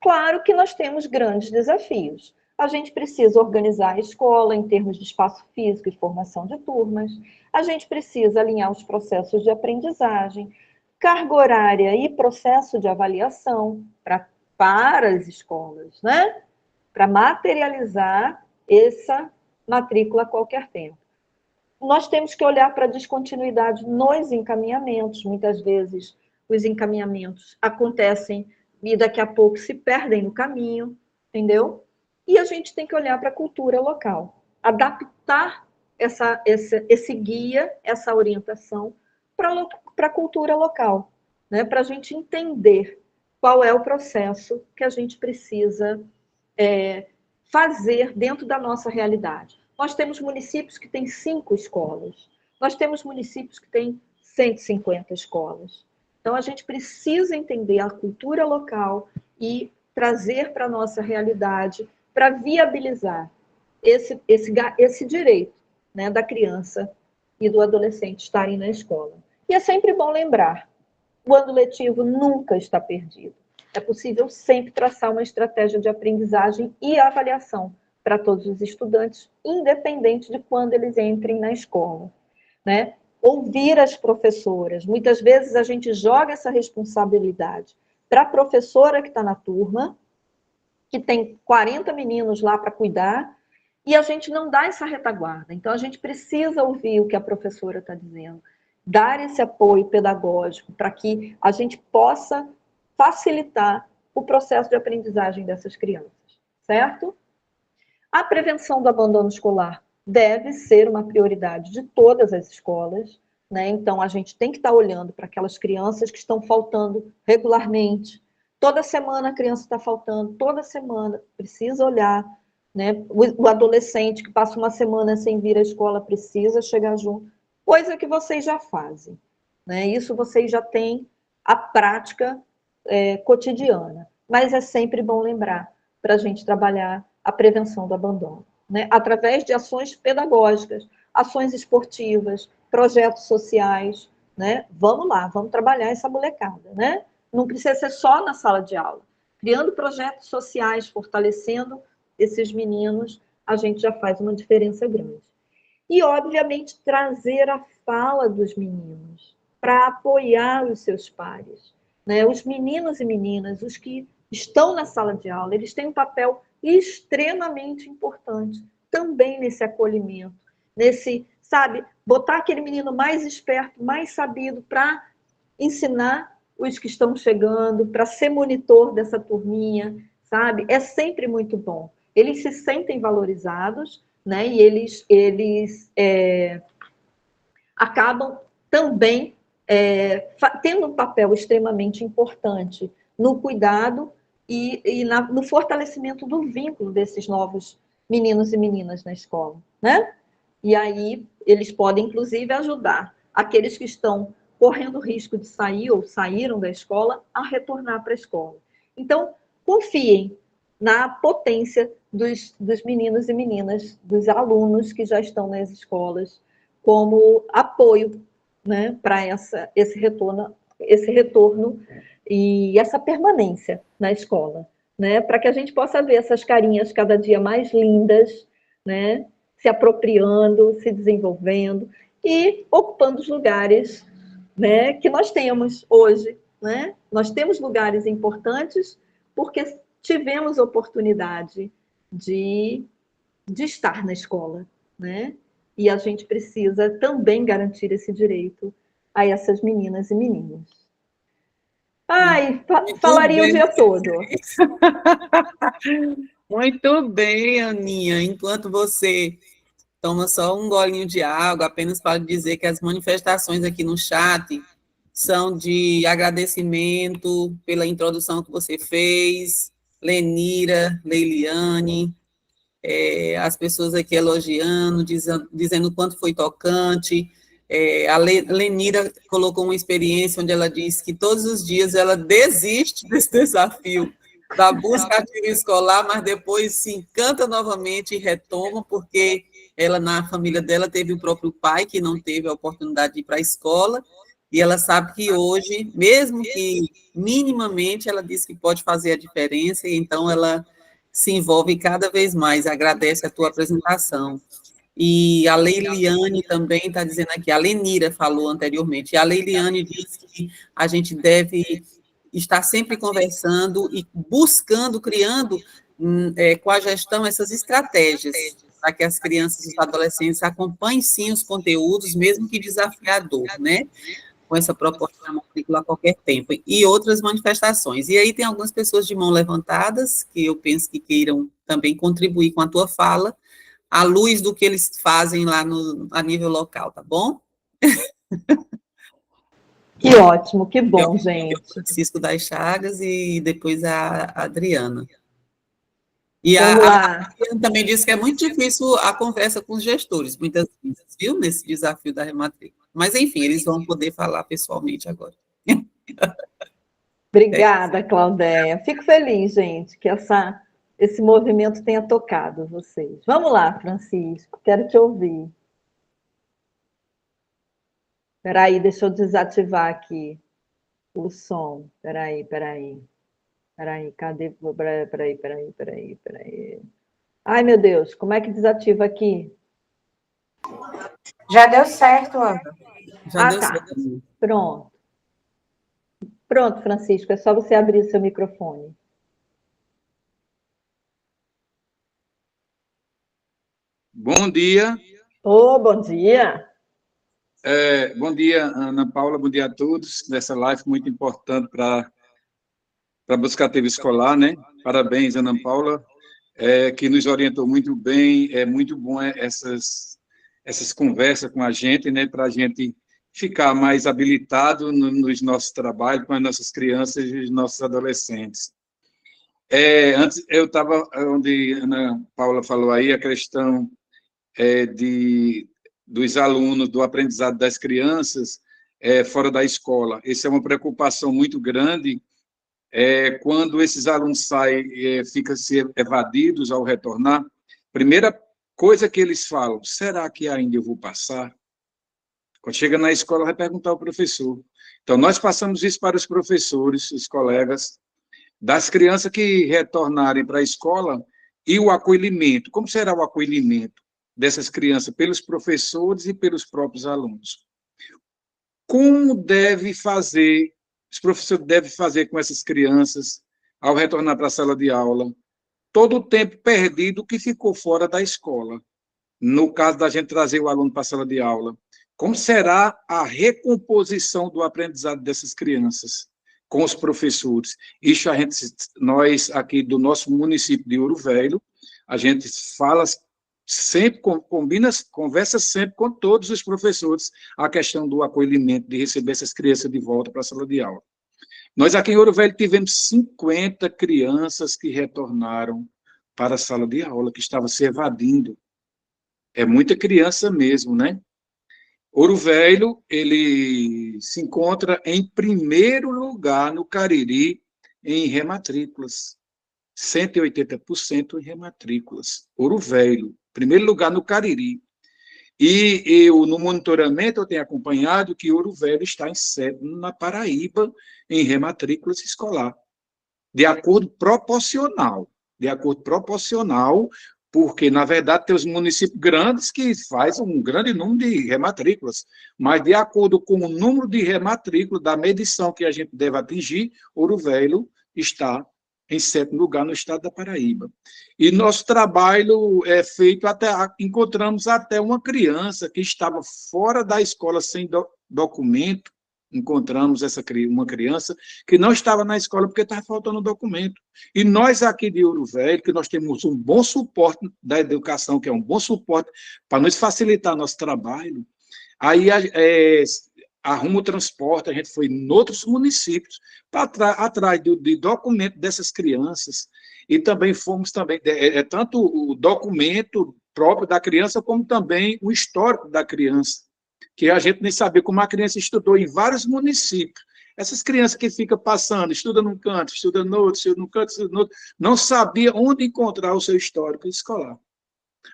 Claro que nós temos grandes desafios. A gente precisa organizar a escola em termos de espaço físico e formação de turmas. A gente precisa alinhar os processos de aprendizagem, carga horária e processo de avaliação para as escolas, né? Para materializar essa matrícula a qualquer tempo. Nós temos que olhar para a descontinuidade nos encaminhamentos. Muitas vezes os encaminhamentos acontecem e daqui a pouco se perdem no caminho, entendeu? E a gente tem que olhar para a cultura local, adaptar esse guia, essa orientação para a cultura local, né? Para a gente entender qual é o processo que a gente precisa fazer dentro da nossa realidade. Nós temos municípios que têm 5 escolas, nós temos municípios que têm 150 escolas. Então, a gente precisa entender a cultura local e trazer para a nossa realidade para viabilizar esse direito, né, da criança e do adolescente estarem na escola. E é sempre bom lembrar, o ano letivo nunca está perdido. É possível sempre traçar uma estratégia de aprendizagem e avaliação para todos os estudantes, independente de quando eles entrem na escola, né? Ouvir as professoras. Muitas vezes a gente joga essa responsabilidade para a professora que está na turma, que tem 40 meninos lá para cuidar, e a gente não dá essa retaguarda. Então, a gente precisa ouvir o que a professora está dizendo, dar esse apoio pedagógico para que a gente possa facilitar o processo de aprendizagem dessas crianças, certo? A prevenção do abandono escolar deve ser uma prioridade de todas as escolas, né? Então, a gente tem que estar olhando para aquelas crianças que estão faltando regularmente. Toda semana a criança está faltando, toda semana precisa olhar, né? O adolescente que passa uma semana sem vir à escola precisa chegar junto, coisa que vocês já fazem, né? Isso vocês já têm a prática cotidiana, mas é sempre bom lembrar para a gente trabalhar a prevenção do abandono, né? Através de ações pedagógicas, ações esportivas, projetos sociais, né? Vamos lá, vamos trabalhar essa molecada, né? Não precisa ser só na sala de aula. Criando projetos sociais, fortalecendo esses meninos, a gente já faz uma diferença grande. E, obviamente, trazer a fala dos meninos para apoiar os seus pares, né? Os meninos e meninas, os que estão na sala de aula, eles têm um papel extremamente importante também nesse acolhimento, nesse, sabe, botar aquele menino mais esperto, mais sabido para ensinar os que estão chegando, para ser monitor dessa turminha, sabe? É sempre muito bom. Eles se sentem valorizados, né? E eles acabam também tendo um papel extremamente importante no cuidado e no fortalecimento do vínculo desses novos meninos e meninas na escola, né? E aí eles podem, inclusive, ajudar aqueles que estão correndo risco de sair ou saíram da escola a retornar para a escola. Então, confiem na potência dos meninos e meninas, dos alunos que já estão nas escolas, como apoio, né, para esse retorno e essa permanência na escola, né, para que a gente possa ver essas carinhas cada dia mais lindas, né, se apropriando, se desenvolvendo e ocupando os lugares, né, que nós temos hoje, né? Nós temos lugares importantes porque tivemos oportunidade de estar na escola, né? E a gente precisa também garantir esse direito a essas meninas e meninos. Ai, falaria o dia todo. Muito bem, Aninha. Enquanto você toma só um golinho de água, apenas para dizer que as manifestações aqui no chat são de agradecimento pela introdução que você fez, Lenira, Leiliane, as pessoas aqui elogiando, dizendo o quanto foi tocante. A Lenira colocou uma experiência onde ela disse que todos os dias ela desiste desse desafio da busca ativa escolar, mas depois se encanta novamente e retoma, porque ela, na família dela, teve o próprio pai que não teve a oportunidade de ir para a escola, e ela sabe que hoje, mesmo que minimamente, ela diz que pode fazer a diferença, e então ela se envolve cada vez mais. Agradece a tua apresentação. E a Leiliane também está dizendo aqui, a Lenira falou anteriormente, e a Leiliane diz que a gente deve estar sempre conversando e buscando, criando com a gestão essas estratégias para que as crianças e os adolescentes acompanhem sim os conteúdos, mesmo que desafiador, né? Com essa proposta da matrícula a qualquer tempo, e outras manifestações. E aí tem algumas pessoas de mão levantadas, que eu penso que queiram também contribuir com a tua fala, à luz do que eles fazem lá a nível local, tá bom? Que ótimo, que bom, gente. Francisco das Chagas e depois a Adriana. E Vamos lá. Adriana também disse que é muito difícil a conversa com os gestores, muitas vezes, viu, nesse desafio da rematrícula. Mas, enfim, eles vão poder falar pessoalmente agora. Obrigada, Claudéia. Fico feliz, gente, que esse movimento tenha tocado vocês. Vamos lá, Francisco, quero te ouvir. Espera aí, deixa eu desativar aqui o som. Espera aí, cadê? Espera aí. Ai, meu Deus, como é que desativa aqui? Já deu certo, Ana. Já deu certo. Pronto. Pronto, Francisco, é só você abrir o seu microfone. Bom dia. Bom dia. Bom dia, Ana Paula, bom dia a todos, nessa live muito importante para a busca ativa escolar, né? Parabéns, Ana Paula, que nos orientou muito bem, é muito bom essas conversas com a gente, né? Para a gente ficar mais habilitado nos nossos trabalhos com as nossas crianças e os nossos adolescentes. Antes, eu estava, onde a Ana Paula falou aí, a questão dos alunos, do aprendizado das crianças fora da escola. Essa é uma preocupação muito grande quando esses alunos saem, ficam se evadidos ao retornar. Primeira coisa que eles falam, será que ainda eu vou passar? Quando chega na escola, vai perguntar ao professor. Então, nós passamos isso para os professores, os colegas, das crianças que retornarem para a escola, e o acolhimento. Como será o acolhimento dessas crianças pelos professores e pelos próprios alunos? Como os professores devem fazer com essas crianças ao retornar para a sala de aula, todo o tempo perdido que ficou fora da escola, no caso da gente trazer o aluno para a sala de aula? Como será a recomposição do aprendizado dessas crianças com os professores? Isso nós aqui do nosso município de Ouro Velho, a gente fala sempre conversa sempre com todos os professores a questão do acolhimento, de receber essas crianças de volta para a sala de aula. Nós aqui em Ouro Velho tivemos 50 crianças que retornaram para a sala de aula, que estavam se evadindo. É muita criança mesmo, né? Ouro Velho, ele se encontra em primeiro lugar no Cariri em rematrículas. 180% em rematrículas. Ouro Velho, primeiro lugar no Cariri. E eu, no monitoramento, eu tenho acompanhado que Ouro Velho está em sétimo na Paraíba em rematrículas escolar, de acordo proporcional, porque, na verdade, tem os municípios grandes que fazem um grande número de rematrículas, mas, de acordo com o número de rematrículas da medição que a gente deve atingir, Ouro Velho está em sétimo lugar no estado da Paraíba. E nosso trabalho é feito encontramos até uma criança que estava fora da escola sem documento, encontramos uma criança que não estava na escola porque estava faltando documento. E nós aqui de Ouro Velho, que nós temos um bom suporte da educação, que é um bom suporte para nos facilitar nosso trabalho, aí arruma o transporte, a gente foi em outros municípios atrás de documento dessas crianças, e também fomos tanto o documento próprio da criança, como também o histórico da criança, que a gente nem sabia como a criança estudou em vários municípios. Essas crianças que ficam passando, estuda num canto, estuda no outro, estuda num canto, estuda no outro, não sabia onde encontrar o seu histórico escolar.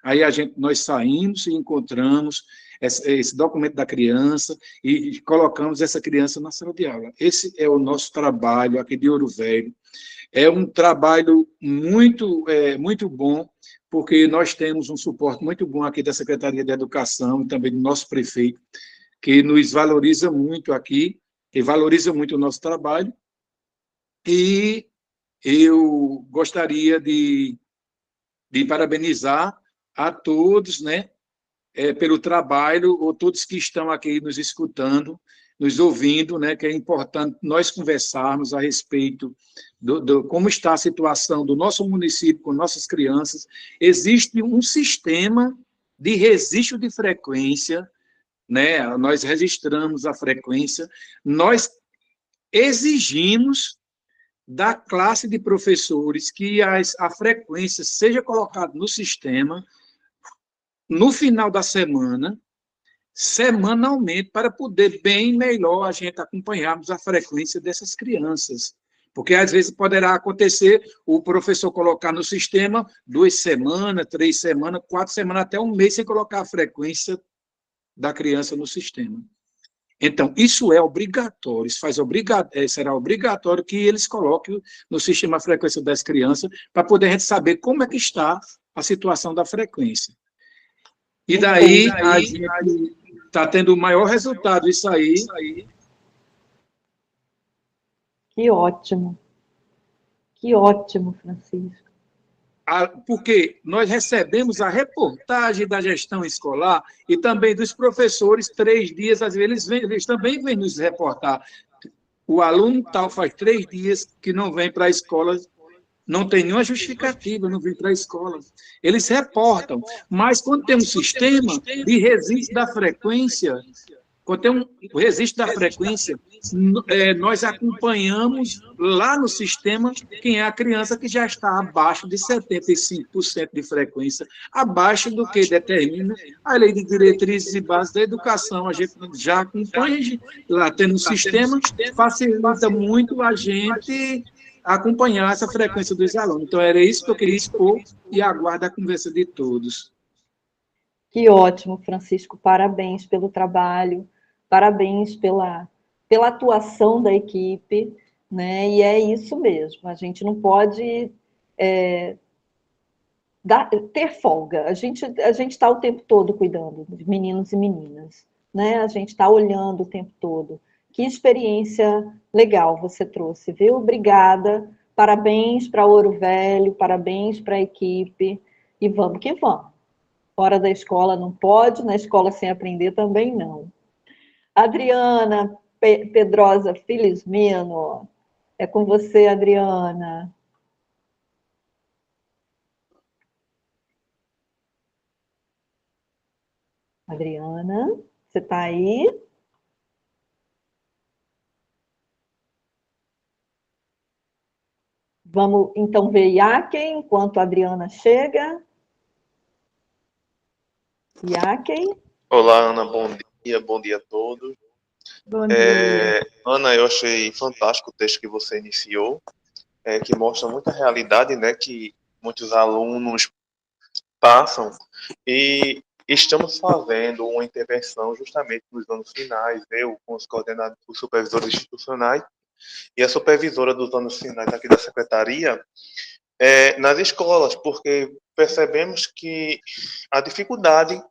Aí nós saímos e encontramos esse documento da criança e colocamos essa criança na sala de aula. Esse é o nosso trabalho aqui de Ouro Velho. É um trabalho muito bom, porque nós temos um suporte muito bom aqui da Secretaria de Educação e também do nosso prefeito, que nos valoriza muito aqui, que valoriza muito o nosso trabalho. E eu gostaria de parabenizar a todos, né, pelo trabalho, ou todos que estão aqui nos escutando, nos ouvindo, né, que é importante nós conversarmos a respeito como está a situação do nosso município com nossas crianças. Existe um sistema de registro de frequência, né, nós registramos a frequência, nós exigimos da classe de professores que a frequência seja colocada no sistema no final da semana, semanalmente, para poder bem melhor a gente acompanharmos a frequência dessas crianças. Porque, às vezes, poderá acontecer o professor colocar no sistema 2 semanas, 3 semanas, 4 semanas, até um mês, sem colocar a frequência da criança no sistema. Então, isso é obrigatório, será obrigatório que eles coloquem no sistema a frequência das crianças, para poder a gente saber como é que está a situação da frequência. E daí a gente está tendo o maior resultado isso aí. Que ótimo, Francisco. Porque nós recebemos a reportagem da gestão escolar e também dos professores 3 dias, às vezes eles também vêm nos reportar. O aluno tal faz 3 dias que não vem para a escola, não tem nenhuma justificativa, não vem para a escola. Eles reportam, mas quando tem um sistema de registro da frequência, quando tem o registro da frequência, nós acompanhamos lá no sistema quem é a criança que já está abaixo de 75% de frequência, abaixo do que determina a Lei de Diretrizes e Bases da Educação. A gente já acompanha, lá tendo um sistema, facilita muito a gente acompanhar essa frequência dos alunos. Então, era isso que eu queria expor e aguardo a conversa de todos. Que ótimo, Francisco. Parabéns pelo trabalho, parabéns pela atuação da equipe, né? E é isso mesmo, a gente não pode ter folga. A gente está o tempo todo cuidando de meninos e meninas, né? A gente está olhando o tempo todo. Que experiência legal você trouxe, viu? Obrigada, parabéns para Ouro Velho, parabéns para a equipe, e vamos que vamos. Fora da escola não pode, na escola sem aprender também não. Adriana Pedrosa Felismeno, é com você, Adriana. Adriana, você está aí? Vamos, então, ver Iaquem, enquanto a Adriana chega. Iaquem. Olá, Ana, bom dia a todos. Bom dia. Ana, eu achei fantástico o texto que você iniciou, que mostra muita realidade, né, que muitos alunos passam, e estamos fazendo uma intervenção justamente nos anos finais, eu com os coordenadores, os supervisores institucionais e a supervisora dos anos finais aqui da secretaria, nas escolas, porque percebemos que a dificuldade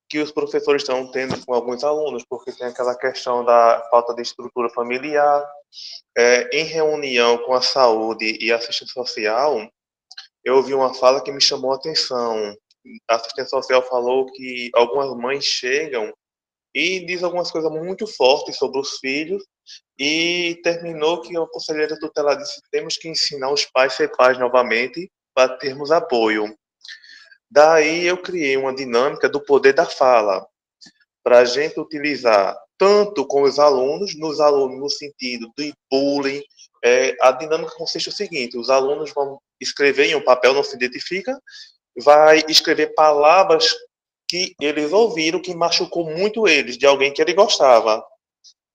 que os professores estão tendo com alguns alunos, porque tem aquela questão da falta de estrutura familiar. Em reunião com a saúde e assistência social, eu ouvi uma fala que me chamou a atenção. A assistência social falou que algumas mães chegam e diz algumas coisas muito fortes sobre os filhos, e terminou que a conselheira tutelar disse: temos que ensinar os pais a ser pais novamente para termos apoio. Daí eu criei uma dinâmica do poder da fala, para a gente utilizar tanto com os alunos, nos alunos no sentido de bullying. A dinâmica consiste no seguinte: os alunos vão escrever em um papel, não se identifica, vai escrever palavras que eles ouviram que machucou muito eles, de alguém que ele gostava.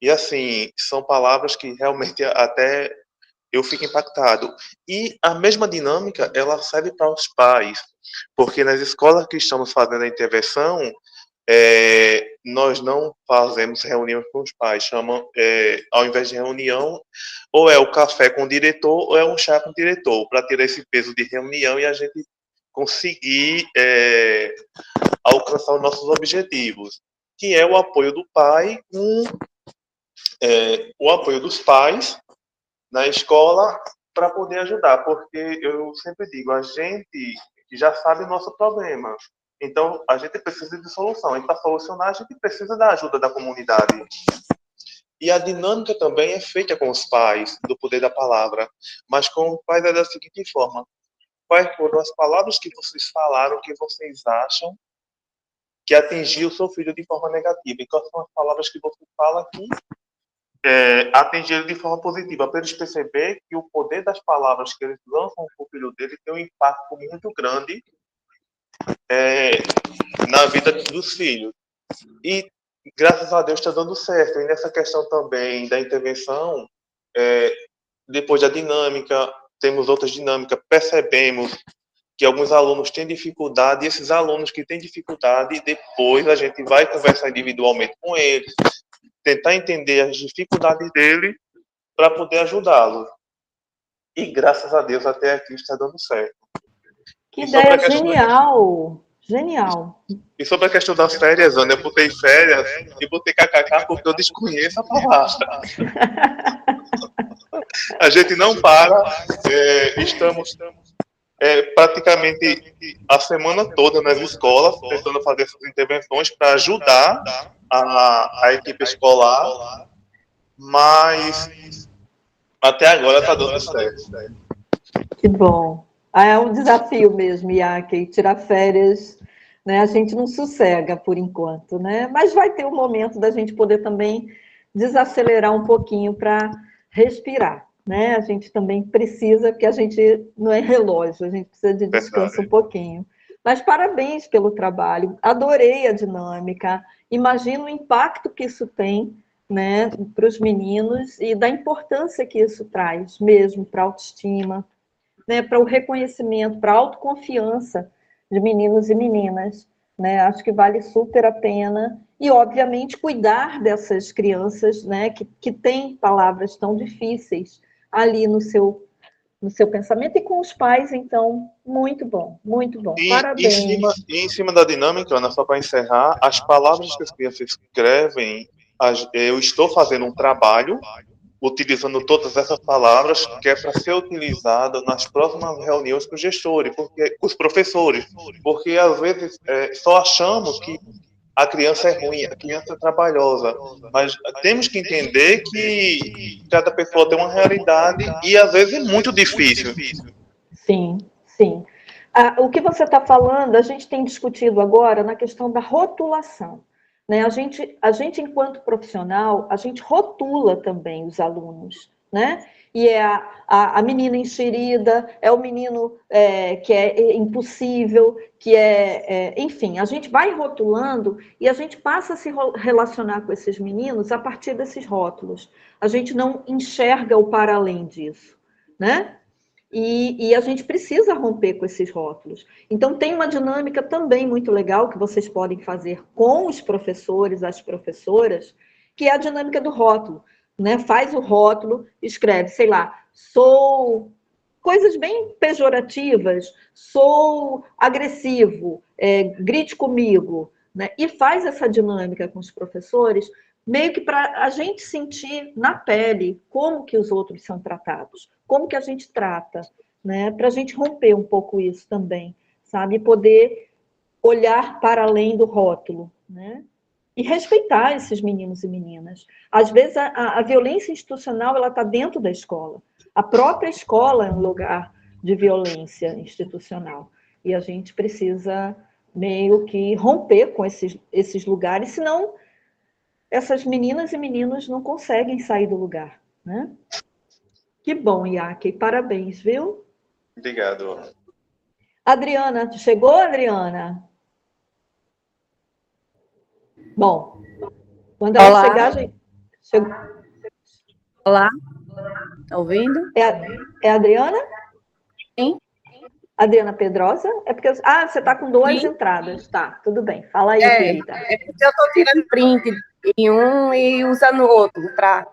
E assim, são palavras que realmente até eu fico impactado. E a mesma dinâmica, ela serve para os pais, porque nas escolas que estamos fazendo a intervenção, nós não fazemos reunião com os pais, ao invés de reunião, ou é o café com o diretor, ou é um chá com o diretor, para tirar esse peso de reunião e a gente conseguir alcançar os nossos objetivos, que é o apoio do pai, o apoio dos pais na escola para poder ajudar, porque eu sempre digo, a gente já sabe o nosso problema, então a gente precisa de solução, e para solucionar a gente precisa da ajuda da comunidade. E a dinâmica também é feita com os pais, do poder da palavra, mas com os pais é da seguinte forma: quais foram as palavras que vocês falaram que vocês acham que atingiu o seu filho de forma negativa, e quais são as palavras que você fala que atingir ele de forma positiva, para eles perceber que o poder das palavras que eles lançam para o filho dele tem um impacto muito grande na vida dos filhos. E, graças a Deus, está dando certo. E nessa questão também da intervenção, depois da dinâmica, temos outras dinâmicas, percebemos que alguns alunos têm dificuldade, e esses alunos que têm dificuldade, depois a gente vai conversar individualmente com eles, tentar entender as dificuldades dele para poder ajudá-lo. E graças a Deus até aqui está dando certo. Que ideia genial! Genial. E sobre a questão das férias, Ana, eu botei férias e botei kkk porque eu desconheço a palavra. A gente não para, estamos praticamente a semana toda nas escolas tentando fazer essas intervenções para ajudar a equipe escolar, mas até agora está dando certo. Que bom. É um desafio mesmo, Iaque, tirar férias, né? A gente não sossega por enquanto, né? Mas vai ter um momento da gente poder também desacelerar um pouquinho para respirar, né? A gente também precisa, porque a gente não é relógio, a gente precisa de descanso um pouquinho. Mas parabéns pelo trabalho, adorei a dinâmica, imagino o impacto que isso tem, né, para os meninos e da importância que isso traz mesmo para a autoestima, né, para o reconhecimento, para a autoconfiança de meninos e meninas, né? Acho que vale super a pena. E, obviamente, cuidar dessas crianças, né, que têm palavras tão difíceis ali no seu pensamento, e com os pais, então, muito bom, parabéns. Em cima da dinâmica, Ana, só para encerrar, as palavras que as crianças escrevem, eu estou fazendo um trabalho utilizando todas essas palavras, que é para ser utilizada nas próximas reuniões com os gestores, com os professores, porque às vezes só achamos que a criança é ruim, a criança é trabalhosa, mas temos que entender que cada pessoa tem uma realidade e às vezes é muito difícil. Sim, sim. O que você está falando, a gente tem discutido agora na questão da rotulação. né? A gente, enquanto profissional, a gente rotula também os alunos, né? E é a menina enxerida, é o menino que é impossível, que enfim, a gente vai rotulando e a gente passa a se relacionar com esses meninos a partir desses rótulos. A gente não enxerga o para além disso, né? E a gente precisa romper com esses rótulos. Então, tem uma dinâmica também muito legal que vocês podem fazer com os professores, as professoras, que é a dinâmica do rótulo, né? Faz o rótulo, escreve, sei lá, sou... Coisas bem pejorativas, sou agressivo, grite comigo, né? E faz essa dinâmica com os professores, meio que para a gente sentir na pele como que os outros são tratados, como que a gente trata, né? Para a gente romper um pouco isso também, sabe? E poder olhar para além do rótulo, né? E respeitar esses meninos e meninas. Às vezes, a violência institucional ela está dentro da escola. A própria escola é um lugar de violência institucional. E a gente precisa meio que romper com esses lugares, senão essas meninas e meninos não conseguem sair do lugar, né? Que bom, Iake, parabéns, viu? Obrigado. Adriana, chegou, Adriana? Bom, quando ela Olá. chegar, a gente... Chegou. Olá, tá ouvindo? É a Adriana? Sim. Adriana Pedrosa? É porque... Ah, você está com duas Sim. entradas. Tá, tudo bem. Fala aí, querida. É porque eu estou tirando print em um e usando o outro para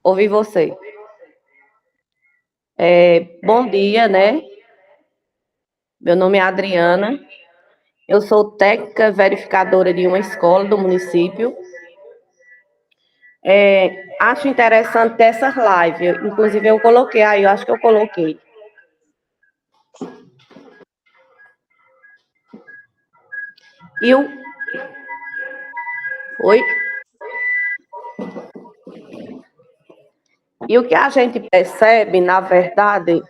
ouvir você. Bom dia, né? Meu nome é Adriana. Eu sou técnica verificadora de uma escola do município. Acho interessante essa live. Inclusive, eu coloquei aí, eu acho que eu coloquei. Oi? E o que a gente percebe, na verdade,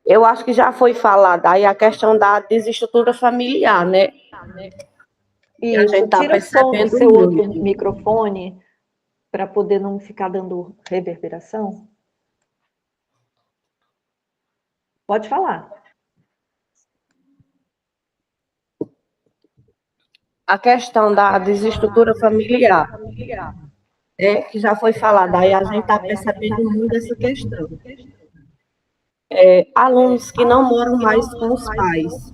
eu acho que já foi falado aí a questão da desestrutura familiar, né? E a gente tá tira o som do seu percebendo outro microfone para poder não ficar dando reverberação. Pode falar. A questão da desestrutura familiar, que já foi falada, aí a gente está percebendo muito essa questão. Alunos que não moram mais com os pais.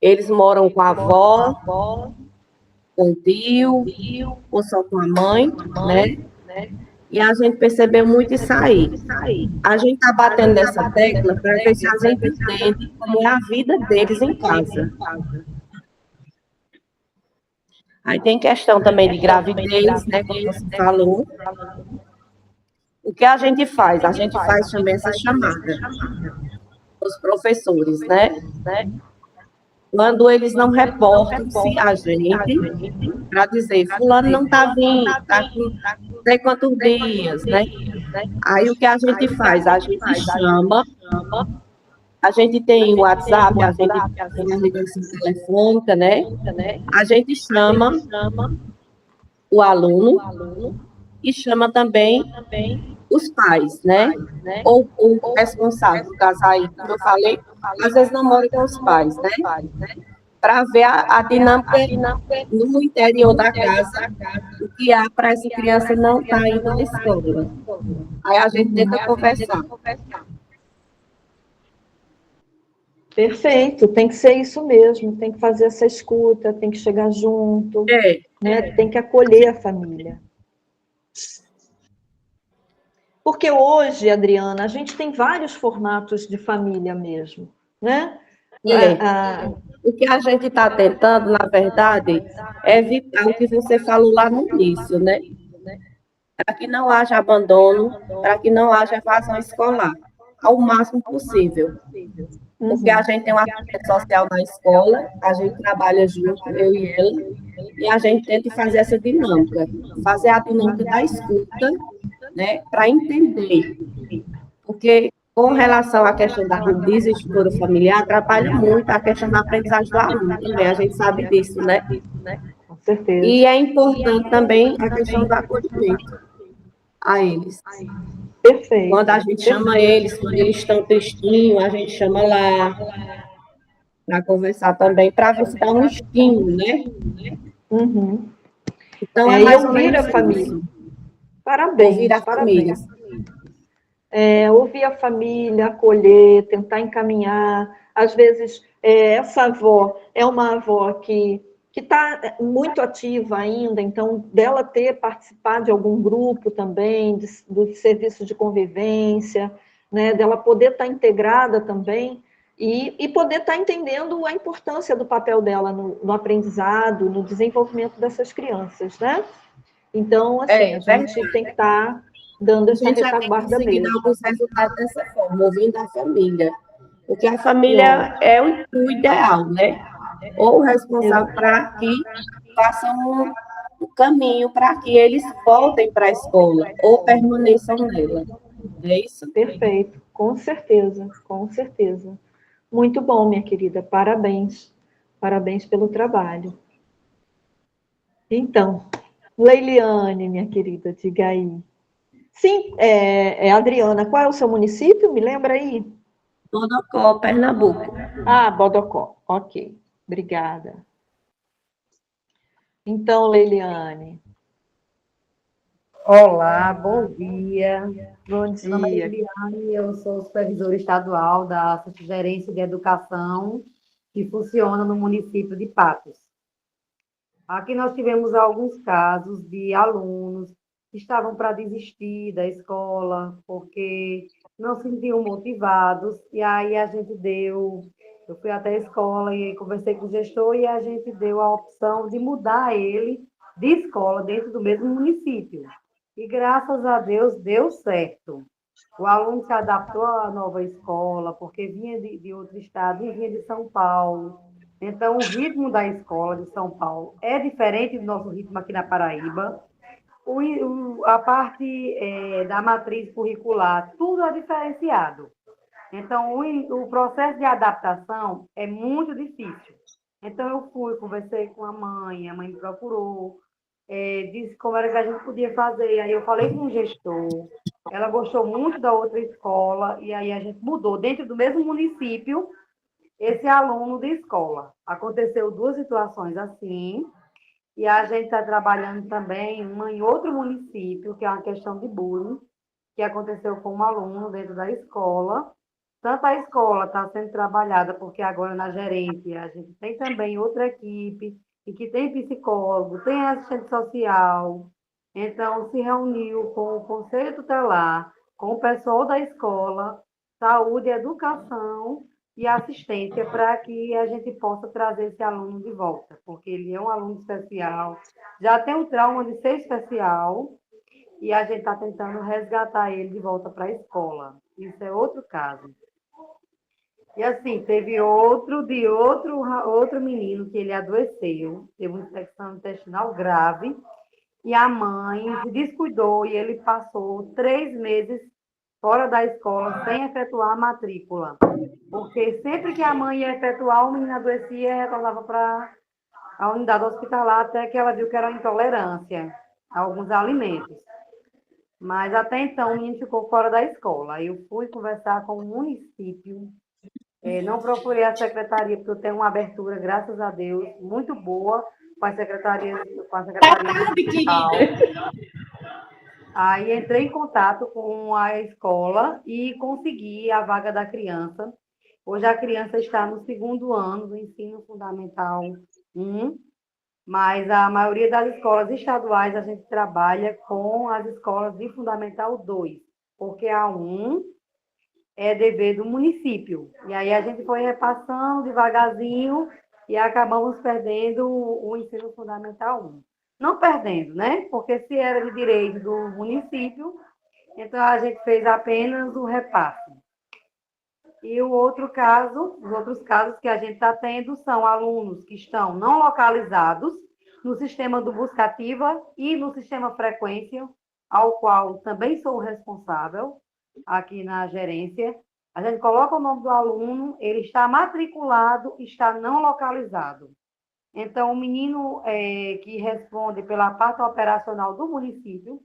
Eles moram com a avó, com o tio, ou só com a mãe, né? E a gente percebeu muito isso aí. A gente está batendo nessa tecla para ver se a gente entende como é a vida deles em casa. Aí tem questão também de gravidez, né, como você falou. O que a gente faz? A gente faz também essa chamada os professores, né? Quando eles não reportam-se a gente para dizer, fulano não está vindo, está com não sei quantos dias, né? Aí o que a gente faz? A gente chama, a gente tem o WhatsApp, a gente tem a ligação telefônica, né? A gente chama o aluno e chama também os pais, né? Ou o responsável, no caso aí, como eu falei, às vezes não mora com os pais, né? Para ver a dinâmica no interior da casa, o que há para essa criança não estar indo na escola. Aí a gente tenta conversar. Perfeito, tem que ser isso mesmo, tem que fazer essa escuta, tem que chegar junto, né? Tem que acolher a família. Porque hoje, Adriana, a gente tem vários formatos de família mesmo, né? O que a gente está tentando, na verdade, é evitar o que você falou lá no início, né? Para que não haja abandono, para que não haja evasão escolar, ao máximo possível. Porque a gente tem uma assistente social na escola, a gente trabalha junto, eu e ela, e a gente tenta fazer essa dinâmica, fazer a dinâmica da escuta, né, para entender. Porque Com relação à questão da desestrutura familiar, atrapalha muito a questão da aprendizagem do aluno também, a gente sabe disso, né? Com certeza. E é importante também a questão do acolhimento a eles. Perfeito. Quando a gente chama eles, quando eles estão tristinhos, a gente chama lá para conversar também, para ver se dá um estímulo, né? Uhum. Então, é mais ou ouvir menos a família. isso. Parabéns. Ouvir a família. Ouvir a família, acolher, tentar encaminhar. Às vezes, essa avó é uma avó que está muito ativa ainda, então, dela ter participado de algum grupo também, do serviço de convivência, né, dela poder estar integrada também, e poder estar entendendo a importância do papel dela no aprendizado, no desenvolvimento dessas crianças, né? Então, assim, a gente tem que estar dando essa retaguarda mesmo. Dar alguns resultados dessa forma, ouvindo a família. Porque a família é o ideal, né? Ou o responsável para que façam o caminho para que eles voltem para a escola ou permaneçam nela. É isso? Perfeito, com certeza, com certeza. Muito bom, minha querida, parabéns. Parabéns pelo trabalho. Então, Leiliane, minha querida, diga aí. Sim, Adriana, qual é o seu município? Me lembra aí? Bodocó, Pernambuco. Bodocó, ok. Obrigada. Então, Leiliane. Olá, bom dia. Bom Meu nome é dia. Liliane, eu sou supervisora estadual da Gerência de Educação, que funciona no município de Patos. Aqui nós tivemos alguns casos de alunos que estavam para desistir da escola, porque não se sentiam motivados, e aí eu fui até a escola e conversei com o gestor, e a gente deu a opção de mudar ele de escola dentro do mesmo município. E graças a Deus deu certo. O aluno se adaptou à nova escola, porque vinha de outro estado e vinha de São Paulo. Então, o ritmo da escola de São Paulo é diferente do nosso ritmo aqui na Paraíba. A parte da matriz curricular, tudo é diferenciado. Então, o processo de adaptação é muito difícil. Então, eu conversei com a mãe me procurou, disse como era que a gente podia fazer. Aí eu falei com o gestor, ela gostou muito da outra escola, e aí a gente mudou dentro do mesmo município esse aluno de escola. Aconteceu 2 situações assim, e a gente está trabalhando também em outro município, que é uma questão de bullying, que aconteceu com um aluno dentro da escola. Tanto a escola está sendo trabalhada, porque agora na gerência a gente tem também outra equipe, e que tem psicólogo, tem assistente social. Então, se reuniu com o Conselho Tutelar, com o pessoal da escola, saúde, educação e assistência, para que a gente possa trazer esse aluno de volta, porque ele é um aluno especial, já tem um trauma de ser especial, e a gente está tentando resgatar ele de volta para a escola. Isso é outro caso. E assim, teve outro menino que ele adoeceu, teve uma infecção intestinal grave, e a mãe se descuidou e ele passou 3 meses fora da escola sem efetuar a matrícula. Porque sempre que a mãe ia efetuar, o menino adoecia e retornava para a unidade hospitalar, até que ela viu que era uma intolerância a alguns alimentos. Mas até então o menino ficou fora da escola. Eu fui conversar com o município, não procurei a secretaria, porque eu tenho uma abertura, graças a Deus, muito boa com a secretaria municipal. Aí entrei em contato com a escola e consegui a vaga da criança. Hoje a criança está no 2º ano do ensino fundamental 1, mas a maioria das escolas estaduais a gente trabalha com as escolas de fundamental 2, porque a 1 é dever do município. E aí a gente foi repassando devagarzinho e acabamos perdendo o ensino fundamental 1. Não perdendo, né? Porque se era de direito do município, então a gente fez apenas o repasse. E os outros casos que a gente está tendo são alunos que estão não localizados no sistema do Buscativa e no sistema Frequência, ao qual também sou responsável. aqui na gerência. A gente coloca o nome do aluno, ele está matriculado, está não localizado. Então, o menino que responde pela parte operacional do município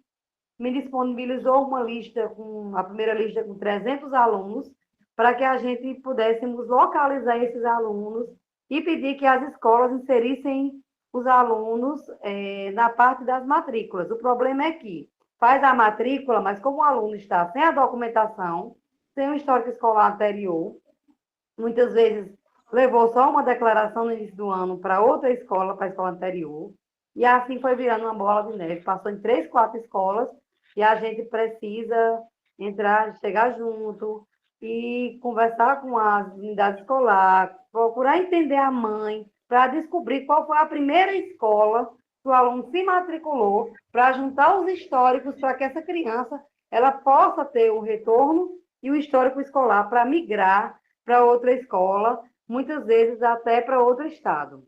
me disponibilizou uma lista, a primeira lista com 300 alunos, para que a gente pudéssemos localizar esses alunos e pedir que as escolas inserissem os alunos na parte das matrículas. O problema é que faz a matrícula, mas como o aluno está sem a documentação, sem o histórico escolar anterior, muitas vezes levou só uma declaração no início do ano para outra escola, para a escola anterior, e assim foi virando uma bola de neve. Passou em 3, 4 escolas, e a gente precisa entrar, chegar junto e conversar com as unidades escolares, procurar entender a mãe, para descobrir qual foi a primeira escola que o aluno se matriculou, para juntar os históricos para que essa criança ela possa ter o retorno e o histórico escolar para migrar para outra escola, muitas vezes até para outro estado.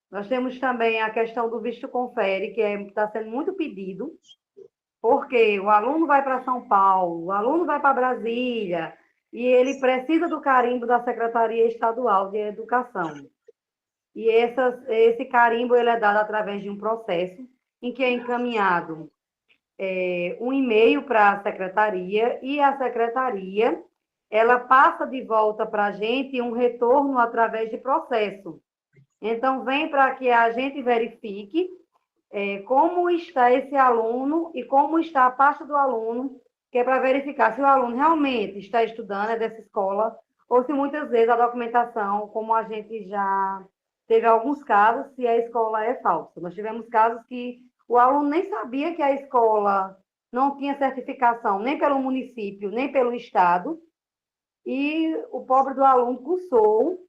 Nós temos também a questão do visto confere, que está sendo muito pedido, porque o aluno vai para São Paulo, o aluno vai para Brasília, e ele precisa do carimbo da Secretaria Estadual de Educação. E esse carimbo ele é dado através de um processo em que é encaminhado um e-mail para a secretaria, e a secretaria ela passa de volta para a gente um retorno através de processo. Então, vem para que a gente verifique como está esse aluno e como está a pasta do aluno, que é para verificar se o aluno realmente está estudando dessa escola, ou se muitas vezes a documentação, como a gente já teve alguns casos, se a escola é falsa. Nós tivemos casos que o aluno nem sabia que a escola não tinha certificação, nem pelo município, nem pelo estado, e o pobre do aluno cursou,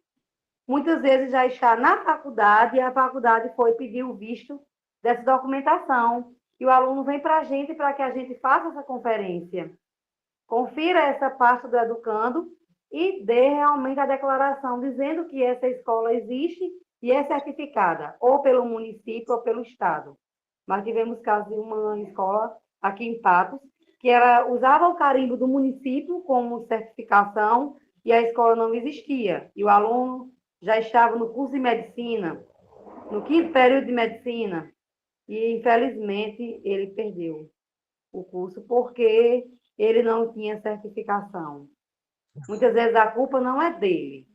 muitas vezes já está na faculdade, e a faculdade foi pedir o visto dessa documentação, e o aluno vem para a gente para que a gente faça essa conferência, confira essa pasta do educando e dê realmente a declaração dizendo que essa escola existe e é certificada, ou pelo município ou pelo estado. Mas tivemos caso de uma escola aqui em Patos, que ela usava o carimbo do município como certificação e a escola não existia. E o aluno já estava no curso de medicina, no 5º período de medicina, e infelizmente ele perdeu o curso porque ele não tinha certificação. Muitas vezes a culpa não é dele,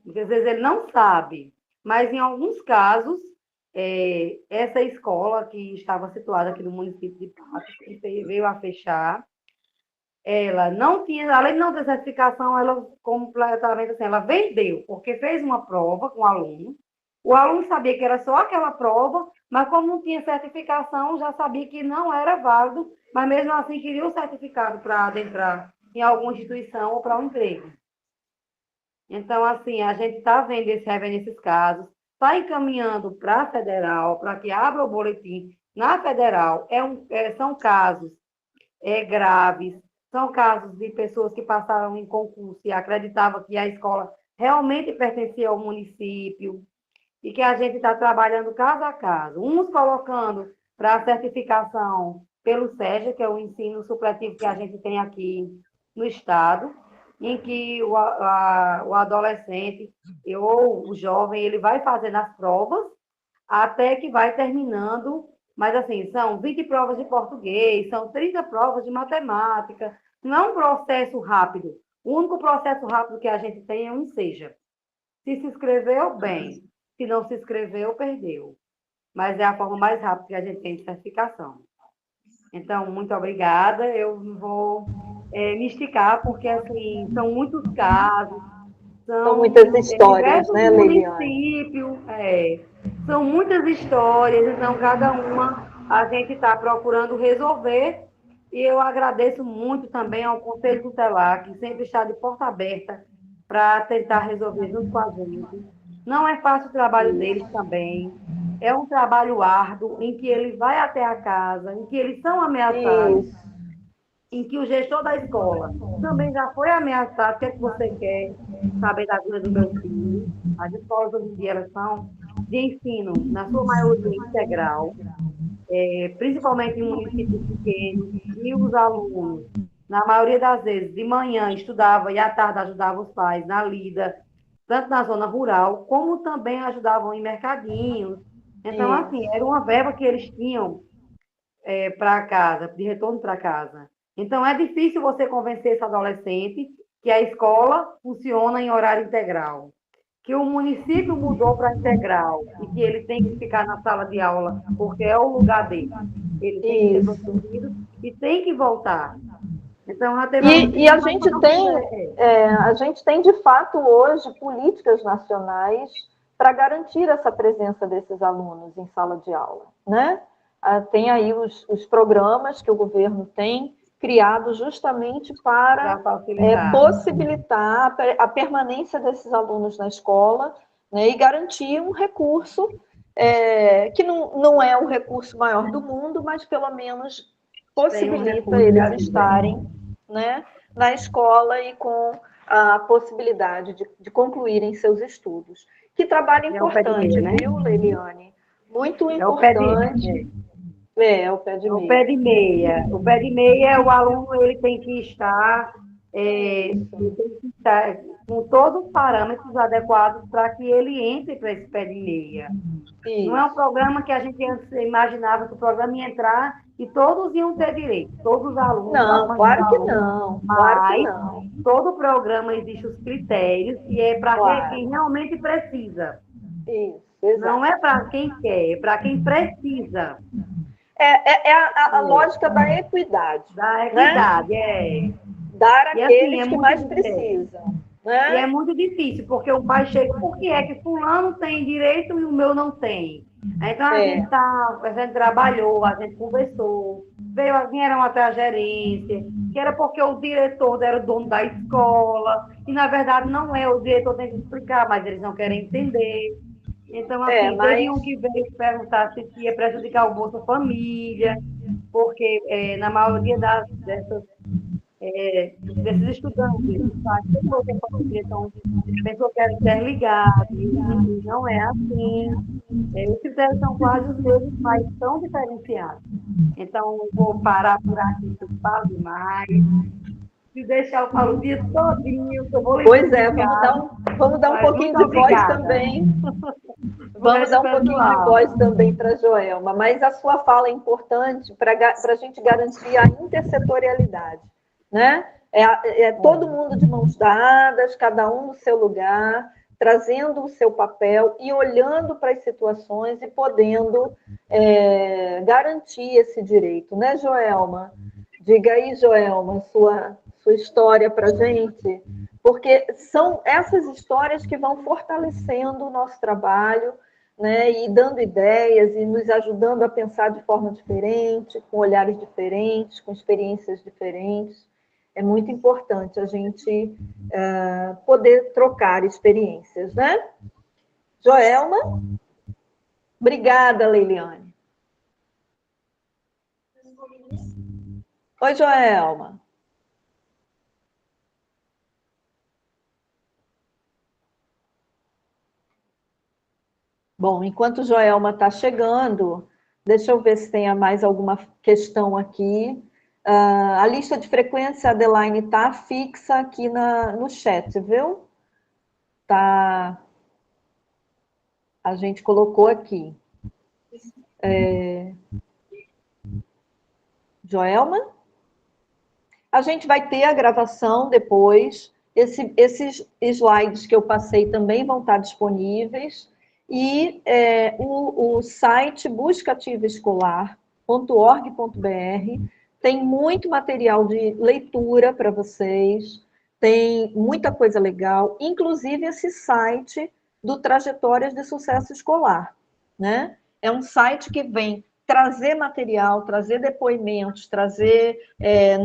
muitas vezes ele não sabe, mas em alguns casos, essa escola que estava situada aqui no município de Patos, que veio a fechar, ela não tinha, além de não ter certificação, ela completamente assim, ela vendeu, porque fez uma prova com o aluno sabia que era só aquela prova, mas como não tinha certificação, já sabia que não era válido, mas mesmo assim queria o certificado para adentrar em alguma instituição ou para um emprego. Então, assim, a gente está revendo esses casos, está encaminhando para a federal, para que abra o boletim na federal. São casos graves, são casos de pessoas que passaram em concurso e acreditavam que a escola realmente pertencia ao município, e que a gente está trabalhando caso a caso, uns colocando para a certificação pelo SEJA, que é o ensino supletivo que a gente tem aqui no estado, em que o adolescente ou o jovem ele vai fazendo as provas até que vai terminando, mas assim, são 20 provas de português, são 30 provas de matemática, não é um processo rápido. O único processo rápido que a gente tem é um SEJA. Se inscreveu, bem. Se não se inscreveu, perdeu. Mas é a forma mais rápida que a gente tem de certificação. Então, muito obrigada. Eu vou me esticar, porque assim, são muitos casos. São muitas histórias, né, Liliane? São muitas histórias, então cada uma a gente está procurando resolver. E eu agradeço muito também ao Conselho Tutelar, que sempre está de porta aberta para tentar resolver junto com a gente. Não é fácil o trabalho deles também. É um trabalho árduo, em que ele vai até a casa, em que eles são ameaçados, em que o gestor da escola também já foi ameaçado. O que é que você quer saber da vida do meu filho? As escolas hoje em dia elas são de ensino, na sua maioria integral, principalmente em municípios pequenos, e os alunos na maioria das vezes, de manhã estudava e à tarde ajudava os pais na lida, tanto na zona rural, como também ajudavam em mercadinhos. Então, assim, era uma verba que eles tinham para casa, de retorno para casa. Então, é difícil você convencer esse adolescente que a escola funciona em horário integral, que o município mudou para integral e que ele tem que ficar na sala de aula porque é o lugar dele. Ele tem que ser protegido e tem que voltar. Então, já teve e a gente tem, de fato, hoje, políticas nacionais para garantir essa presença desses alunos em sala de aula, né? Tem aí os programas que o governo tem criado justamente para possibilitar a permanência desses alunos na escola, né, e garantir um recurso que não é o recurso maior do mundo, mas pelo menos possibilita eles estarem, né, na escola e com a possibilidade de concluírem seus estudos. Que trabalho importante, viu, Leiliane? Muito importante. É o pé de meia. O pé de meia. O pé de meia, o aluno ele tem que estar, com todos os parâmetros adequados para que ele entre para esse pé de meia. Isso. Não é um programa que a gente imaginava que o programa ia entrar e todos iam ter direito, todos os alunos. Não, claro que não. Claro que não. Todo programa existe os critérios e é para quem realmente precisa. Isso, exato. Não é para quem quer, é para quem precisa. A lógica da equidade. Da equidade, Dar àqueles que mais precisam. Né? E é muito difícil, porque o pai chega, por que é que fulano tem direito e o meu não tem? Então, a gente trabalhou, a gente conversou, vieram até a gerência, que era porque o diretor era o dono da escola, e, na verdade, não é, o diretor tem que explicar, mas eles não querem entender. Então, assim, teve um que veio perguntar se ia prejudicar o Bolsa Família, porque na maioria desses estudantes, então, a pessoa quer ser ligada, não é assim. Os critérios são quase os mesmos, mas são diferenciados. Então, vou parar por aqui, que eu falo demais. Se deixar, eu falo o dia todinho, que eu vou vamos dar um pouquinho de voz também. Vamos dar um pouquinho de voz também para a Joelma, mas a sua fala é importante para a gente garantir a intersetorialidade, né? Todo mundo de mãos dadas, cada um no seu lugar, trazendo o seu papel e olhando para as situações e podendo garantir esse direito, né, Joelma? Diga aí, Joelma, sua história para a gente, porque são essas histórias que vão fortalecendo o nosso trabalho, né, e dando ideias e nos ajudando a pensar de forma diferente, com olhares diferentes, com experiências diferentes. É muito importante a gente poder trocar experiências, né? Joelma? Obrigada, Leiliane. Oi, Joelma. Bom, enquanto Joelma está chegando, deixa eu ver se tem mais alguma questão aqui. A lista de frequência, Adeline, está fixa aqui no chat, viu? Tá. A gente colocou aqui. Joelma? A gente vai ter a gravação depois. Esses slides que eu passei também vão estar disponíveis. E o site buscaativaescolar.org.br tem muito material de leitura para vocês, tem muita coisa legal, inclusive esse site do Trajetórias de Sucesso Escolar, né? É um site que vem trazer material, trazer depoimentos, trazer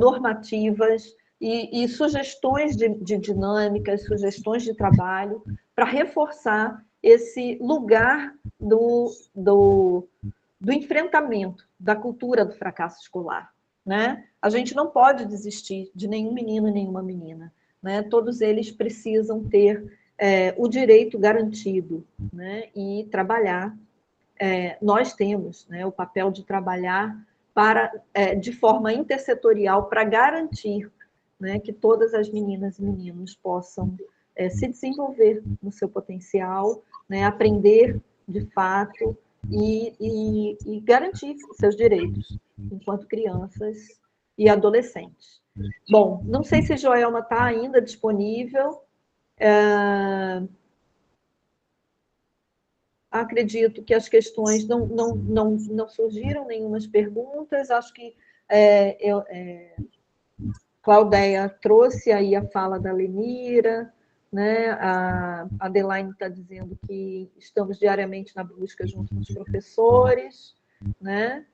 normativas e sugestões de dinâmicas, sugestões de trabalho para reforçar esse lugar do enfrentamento da cultura do fracasso escolar, né? A gente não pode desistir de nenhum menino e nenhuma menina, né? Todos eles precisam ter o direito garantido, né? E trabalhar. Nós temos, né, o papel de trabalhar de forma intersetorial para garantir, né, que todas as meninas e meninos possam se desenvolver no seu potencial, né, aprender de fato e garantir seus direitos enquanto crianças e adolescentes. Bom, não sei se Joelma está ainda disponível. Acredito que as questões não surgiram nenhumas perguntas. Acho que Claudeia trouxe aí a fala da Lenira, né? A Adelaine está dizendo que estamos diariamente na busca junto com os professores, né?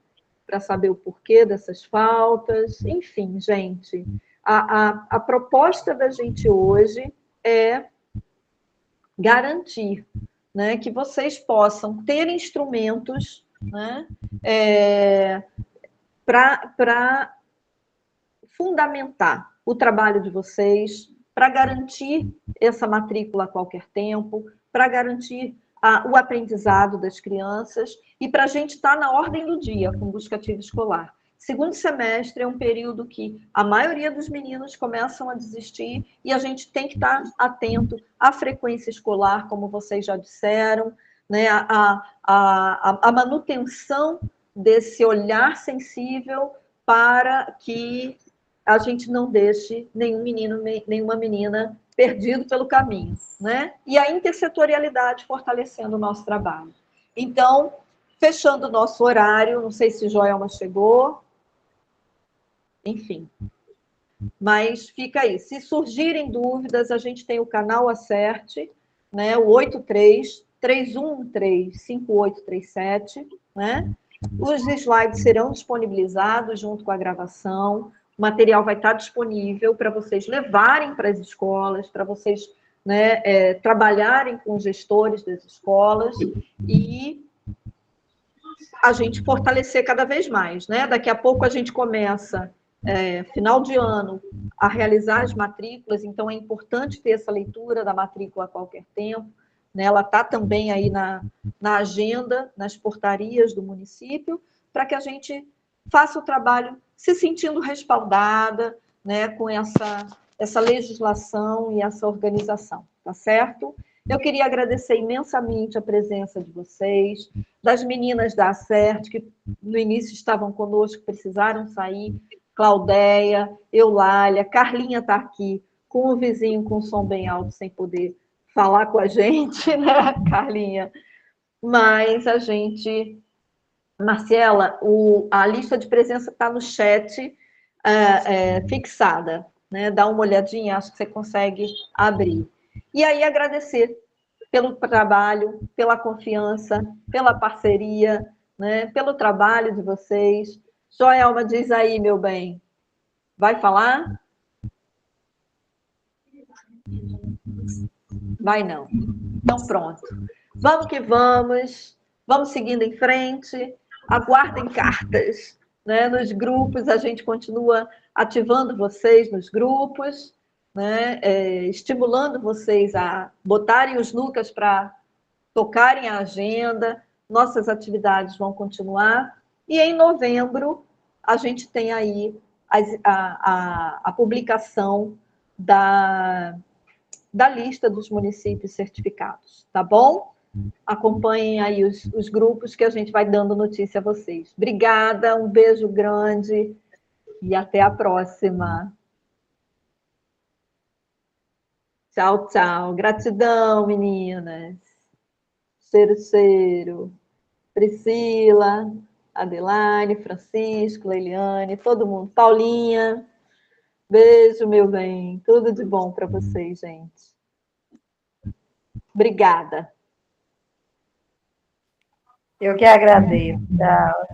Para saber o porquê dessas faltas. Enfim, gente, a proposta da gente hoje é garantir, né, que vocês possam ter instrumentos, né, para fundamentar o trabalho de vocês, para garantir essa matrícula a qualquer tempo, para garantir o aprendizado das crianças e para a gente estar na ordem do dia com busca ativa escolar. Segundo semestre é um período que a maioria dos meninos começam a desistir e a gente tem que estar atento à frequência escolar, como vocês já disseram, né? A manutenção desse olhar sensível para que a gente não deixe nenhum menino, nenhuma menina perdido pelo caminho, né? E a intersetorialidade fortalecendo o nosso trabalho. Então, fechando o nosso horário, não sei se Joelma chegou, enfim. Mas fica aí. Se surgirem dúvidas, a gente tem o canal Acerte, né? O 83-3113-5837, né? Os slides serão disponibilizados junto com a gravação. O material vai estar disponível para vocês levarem para as escolas, para vocês, né, trabalharem com os gestores das escolas e a gente fortalecer cada vez mais, né? Daqui a pouco a gente começa, final de ano, a realizar as matrículas, então é importante ter essa leitura da matrícula a qualquer tempo, né? Ela está também aí na agenda, nas portarias do município, para que a gente faça o trabalho se sentindo respaldada, né, com essa legislação e essa organização, tá certo? Eu queria agradecer imensamente a presença de vocês, das meninas da Acerte, que no início estavam conosco, precisaram sair, Claudeia, Eulália, Carlinha está aqui, com o vizinho com som bem alto, sem poder falar com a gente, né, Carlinha? Mas a gente... Marcela, a lista de presença está no chat fixada, né? Dá uma olhadinha, acho que você consegue abrir. E aí agradecer pelo trabalho, pela confiança, pela parceria, né? Pelo trabalho de vocês. Joelma, diz aí, meu bem. Vai falar? Vai não. Então pronto. Vamos que vamos. Vamos seguindo em frente. Aguardem cartas, né? Nos grupos, a gente continua ativando vocês nos grupos, né? Estimulando vocês a botarem os NUCAs para tocarem a agenda. Nossas atividades vão continuar. E em novembro, a gente tem aí a publicação da lista dos municípios certificados, tá bom? Acompanhem aí os grupos que a gente vai dando notícia a vocês. Obrigada, um beijo grande e até a próxima. Tchau, tchau. Gratidão, meninas. Cheiro, cheiro. Priscila, Adelaine, Francisco, Leiliane, todo mundo. Paulinha, beijo, meu bem. Tudo de bom para vocês, gente. Obrigada. Eu que agradeço. Tchau.